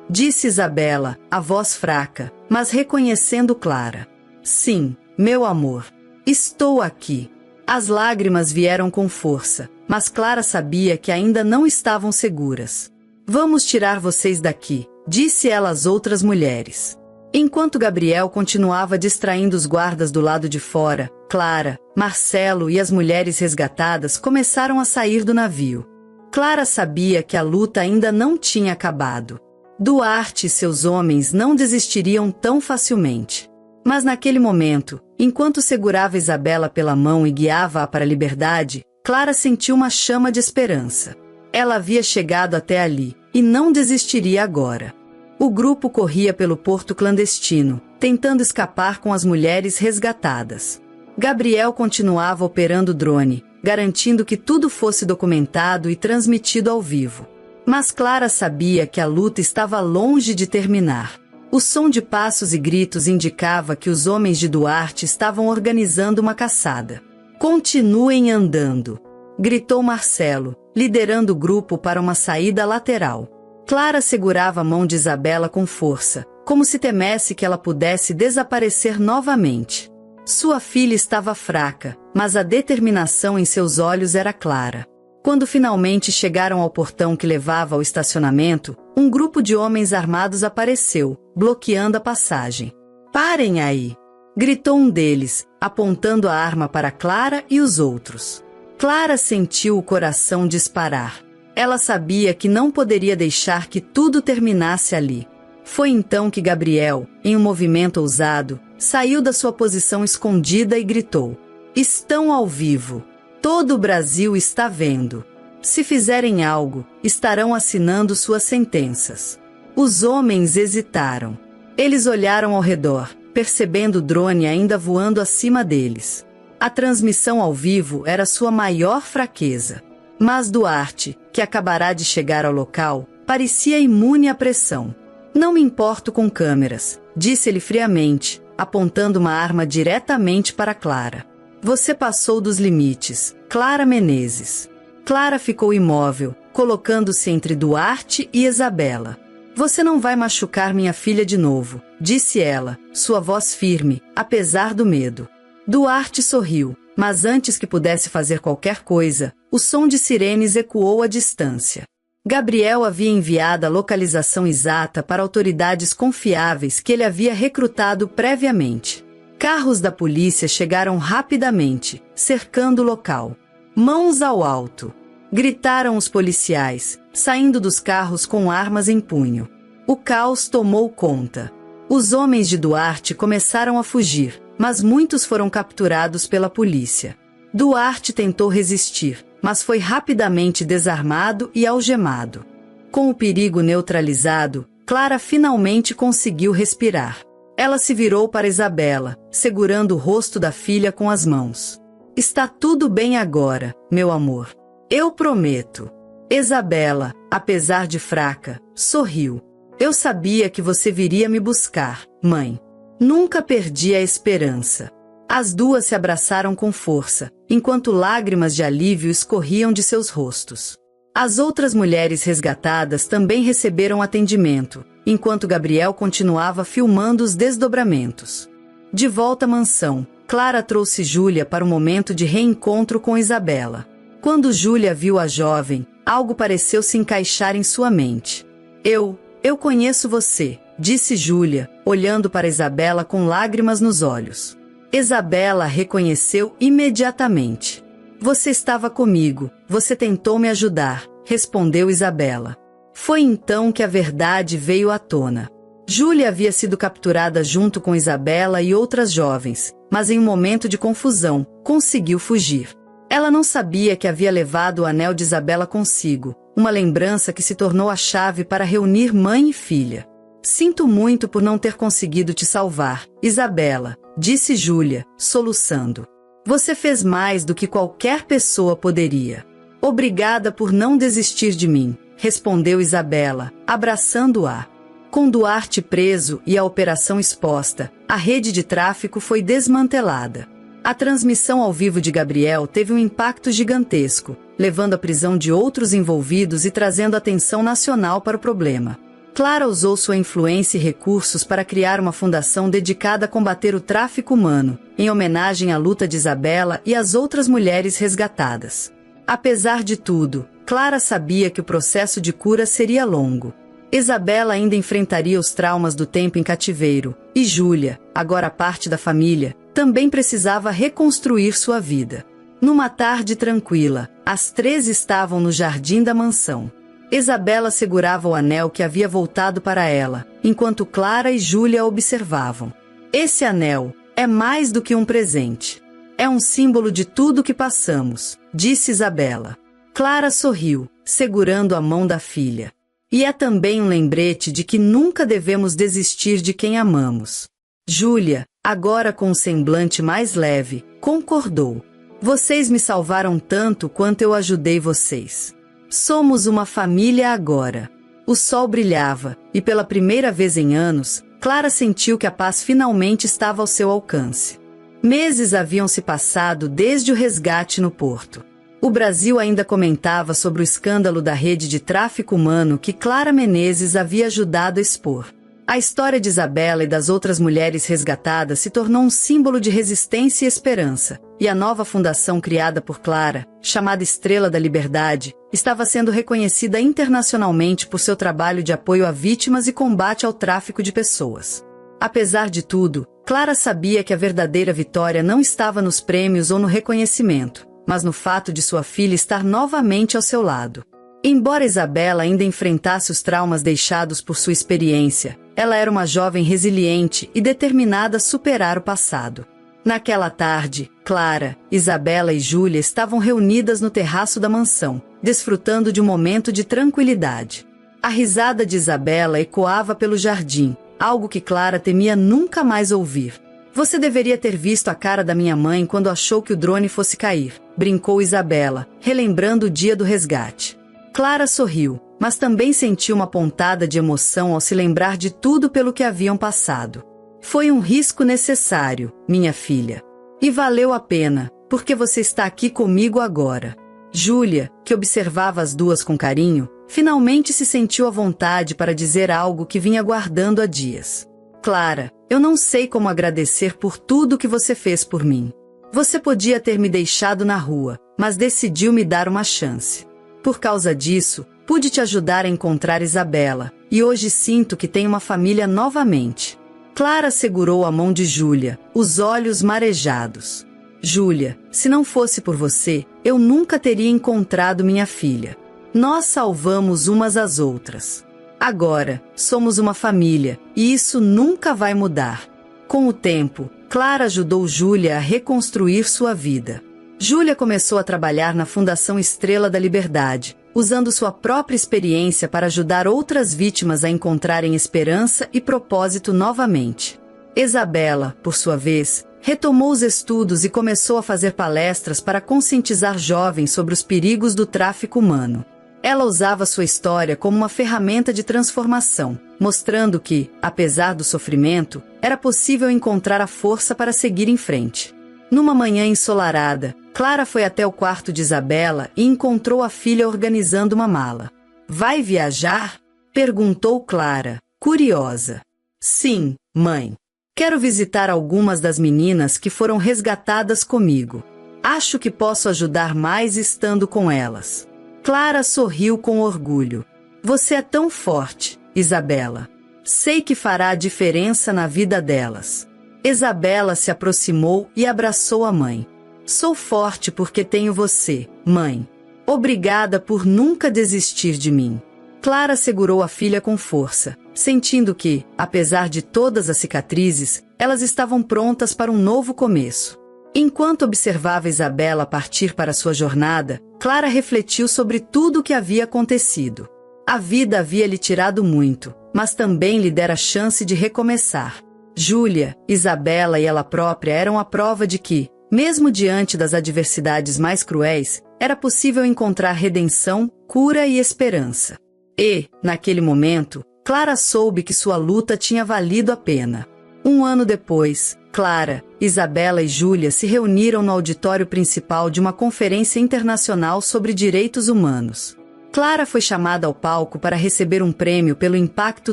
disse Isabela, a voz fraca, mas reconhecendo Clara. "Sim, meu amor. Estou aqui." As lágrimas vieram com força, mas Clara sabia que ainda não estavam seguras. Vamos tirar vocês daqui, disse ela às outras mulheres. Enquanto Gabriel continuava distraindo os guardas do lado de fora, Clara, Marcelo e as mulheres resgatadas começaram a sair do navio. Clara sabia que a luta ainda não tinha acabado. Duarte e seus homens não desistiriam tão facilmente. Mas naquele momento, enquanto segurava Isabela pela mão e guiava-a para a liberdade, Clara sentiu uma chama de esperança. Ela havia chegado até ali, e não desistiria agora. O grupo corria pelo porto clandestino, tentando escapar com as mulheres resgatadas. Gabriel continuava operando o drone, garantindo que tudo fosse documentado e transmitido ao vivo. Mas Clara sabia que a luta estava longe de terminar. O som de passos e gritos indicava que os homens de Duarte estavam organizando uma caçada. "Continuem andando", gritou Marcelo, liderando o grupo para uma saída lateral. Clara segurava a mão de Isabela com força, como se temesse que ela pudesse desaparecer novamente. Sua filha estava fraca, mas a determinação em seus olhos era clara. Quando finalmente chegaram ao portão que levava ao estacionamento, um grupo de homens armados apareceu, bloqueando a passagem. "Parem aí!" gritou um deles, apontando a arma para Clara e os outros. Clara sentiu o coração disparar. Ela sabia que não poderia deixar que tudo terminasse ali. Foi então que Gabriel, em um movimento ousado, saiu da sua posição escondida e gritou: "Estão ao vivo! Todo o Brasil está vendo. Se fizerem algo, estarão assinando suas sentenças." Os homens hesitaram. Eles olharam ao redor, percebendo o drone ainda voando acima deles. A transmissão ao vivo era sua maior fraqueza. Mas Duarte, que acabará de chegar ao local, parecia imune à pressão. "Não me importo com câmeras", disse ele friamente, apontando uma arma diretamente para Clara. "Você passou dos limites, Clara Menezes." Clara ficou imóvel, colocando-se entre Duarte e Isabela. "Você não vai machucar minha filha de novo", disse ela, sua voz firme, apesar do medo. Duarte sorriu, mas antes que pudesse fazer qualquer coisa, o som de sirenes ecoou à distância. Gabriel havia enviado a localização exata para autoridades confiáveis que ele havia recrutado previamente. Carros da polícia chegaram rapidamente, cercando o local. "Mãos ao alto!" gritaram os policiais, saindo dos carros com armas em punho. O caos tomou conta. Os homens de Duarte começaram a fugir, mas muitos foram capturados pela polícia. Duarte tentou resistir, mas foi rapidamente desarmado e algemado. Com o perigo neutralizado, Clara finalmente conseguiu respirar. Ela se virou para Isabela, segurando o rosto da filha com as mãos. "Está tudo bem agora, meu amor. Eu prometo." Isabela, apesar de fraca, sorriu. "Eu sabia que você viria me buscar, mãe. Nunca perdi a esperança." As duas se abraçaram com força, enquanto lágrimas de alívio escorriam de seus rostos. As outras mulheres resgatadas também receberam atendimento, enquanto Gabriel continuava filmando os desdobramentos. De volta à mansão, Clara trouxe Júlia para o momento de reencontro com Isabela. Quando Júlia viu a jovem, algo pareceu se encaixar em sua mente. Eu conheço você", disse Júlia, olhando para Isabela com lágrimas nos olhos. Isabela a reconheceu imediatamente. "Você estava comigo, você tentou me ajudar", respondeu Isabela. Foi então que a verdade veio à tona. Júlia havia sido capturada junto com Isabela e outras jovens, mas em um momento de confusão, conseguiu fugir. Ela não sabia que havia levado o anel de Isabela consigo, uma lembrança que se tornou a chave para reunir mãe e filha. "Sinto muito por não ter conseguido te salvar, Isabela", disse Júlia, soluçando. "Você fez mais do que qualquer pessoa poderia." "Obrigada por não desistir de mim", respondeu Isabela, abraçando-a. Com Duarte preso e a operação exposta, a rede de tráfico foi desmantelada. A transmissão ao vivo de Gabriel teve um impacto gigantesco, levando à prisão de outros envolvidos e trazendo atenção nacional para o problema. Clara usou sua influência e recursos para criar uma fundação dedicada a combater o tráfico humano, em homenagem à luta de Isabela e às outras mulheres resgatadas. Apesar de tudo, Clara sabia que o processo de cura seria longo. Isabela ainda enfrentaria os traumas do tempo em cativeiro, e Júlia, agora parte da família, também precisava reconstruir sua vida. Numa tarde tranquila, as três estavam no jardim da mansão. Isabela segurava o anel que havia voltado para ela, enquanto Clara e Júlia observavam. Esse anel é mais do que um presente. É um símbolo de tudo que passamos, disse Isabela. Clara sorriu, segurando a mão da filha. E é também um lembrete de que nunca devemos desistir de quem amamos. Júlia, agora com um semblante mais leve, concordou. Vocês me salvaram tanto quanto eu ajudei vocês. Somos uma família agora. O sol brilhava, e pela primeira vez em anos, Clara sentiu que a paz finalmente estava ao seu alcance. Meses haviam se passado desde o resgate no porto. O Brasil ainda comentava sobre o escândalo da rede de tráfico humano que Clara Menezes havia ajudado a expor. A história de Isabela e das outras mulheres resgatadas se tornou um símbolo de resistência e esperança, e a nova fundação criada por Clara, chamada Estrela da Liberdade, estava sendo reconhecida internacionalmente por seu trabalho de apoio a vítimas e combate ao tráfico de pessoas. Apesar de tudo, Clara sabia que a verdadeira vitória não estava nos prêmios ou no reconhecimento, mas no fato de sua filha estar novamente ao seu lado. Embora Isabela ainda enfrentasse os traumas deixados por sua experiência, ela era uma jovem resiliente e determinada a superar o passado. Naquela tarde, Clara, Isabela e Júlia estavam reunidas no terraço da mansão, desfrutando de um momento de tranquilidade. A risada de Isabela ecoava pelo jardim, algo que Clara temia nunca mais ouvir. Você deveria ter visto a cara da minha mãe quando achou que o drone fosse cair, brincou Isabela, relembrando o dia do resgate. Clara sorriu, mas também sentiu uma pontada de emoção ao se lembrar de tudo pelo que haviam passado. Foi um risco necessário, minha filha. E valeu a pena, porque você está aqui comigo agora. Júlia, que observava as duas com carinho, finalmente se sentiu à vontade para dizer algo que vinha guardando há dias. Clara, eu não sei como agradecer por tudo que você fez por mim. Você podia ter me deixado na rua, mas decidiu me dar uma chance. Por causa disso, pude te ajudar a encontrar Isabela, e hoje sinto que tenho uma família novamente. Clara segurou a mão de Júlia, os olhos marejados. Júlia, se não fosse por você, eu nunca teria encontrado minha filha. Nós salvamos umas às outras. Agora, somos uma família, e isso nunca vai mudar. Com o tempo, Clara ajudou Júlia a reconstruir sua vida. Júlia começou a trabalhar na Fundação Estrela da Liberdade, usando sua própria experiência para ajudar outras vítimas a encontrarem esperança e propósito novamente. Isabela, por sua vez, retomou os estudos e começou a fazer palestras para conscientizar jovens sobre os perigos do tráfico humano. Ela usava sua história como uma ferramenta de transformação, mostrando que, apesar do sofrimento, era possível encontrar a força para seguir em frente. Numa manhã ensolarada, Clara foi até o quarto de Isabela e encontrou a filha organizando uma mala. "Vai viajar?" perguntou Clara, curiosa. "Sim, mãe. Quero visitar algumas das meninas que foram resgatadas comigo. Acho que posso ajudar mais estando com elas." Clara sorriu com orgulho. "Você é tão forte, Isabela. Sei que fará a diferença na vida delas." Isabela se aproximou e abraçou a mãe. "Sou forte porque tenho você, mãe. Obrigada por nunca desistir de mim." Clara segurou a filha com força, sentindo que, apesar de todas as cicatrizes, elas estavam prontas para um novo começo. Enquanto observava Isabela partir para sua jornada, Clara refletiu sobre tudo o que havia acontecido. A vida havia lhe tirado muito, mas também lhe dera a chance de recomeçar. Júlia, Isabela e ela própria eram a prova de que, mesmo diante das adversidades mais cruéis, era possível encontrar redenção, cura e esperança. E, naquele momento, Clara soube que sua luta tinha valido a pena. Um ano depois, Clara, Isabela e Júlia se reuniram no auditório principal de uma conferência internacional sobre direitos humanos. Clara foi chamada ao palco para receber um prêmio pelo impacto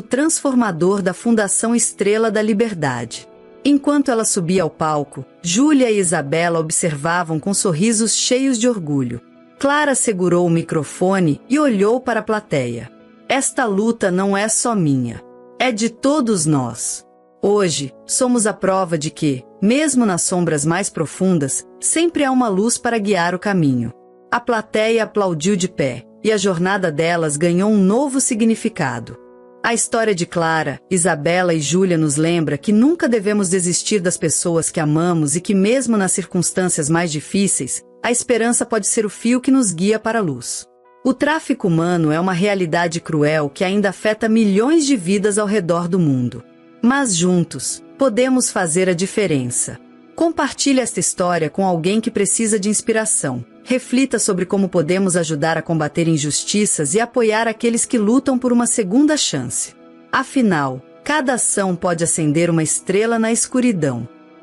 transformador da Fundação Estrela da Liberdade. Enquanto ela subia ao palco, Júlia e Isabela observavam com sorrisos cheios de orgulho. Clara segurou o microfone e olhou para a plateia. Esta luta não é só minha. É de todos nós. Hoje, somos a prova de que, mesmo nas sombras mais profundas, sempre há uma luz para guiar o caminho. A plateia aplaudiu de pé, e a jornada delas ganhou um novo significado. A história de Clara, Isabela e Júlia nos lembra que nunca devemos desistir das pessoas que amamos e que mesmo nas circunstâncias mais difíceis, a esperança pode ser o fio que nos guia para a luz. O tráfico humano é uma realidade cruel que ainda afeta milhões de vidas ao redor do mundo. Mas juntos, podemos fazer a diferença. Compartilhe esta história com alguém que precisa de inspiração. Reflita sobre como podemos ajudar a combater injustiças e apoiar aqueles que lutam por uma segunda chance. Afinal, cada ação pode acender uma estrela na escuridão.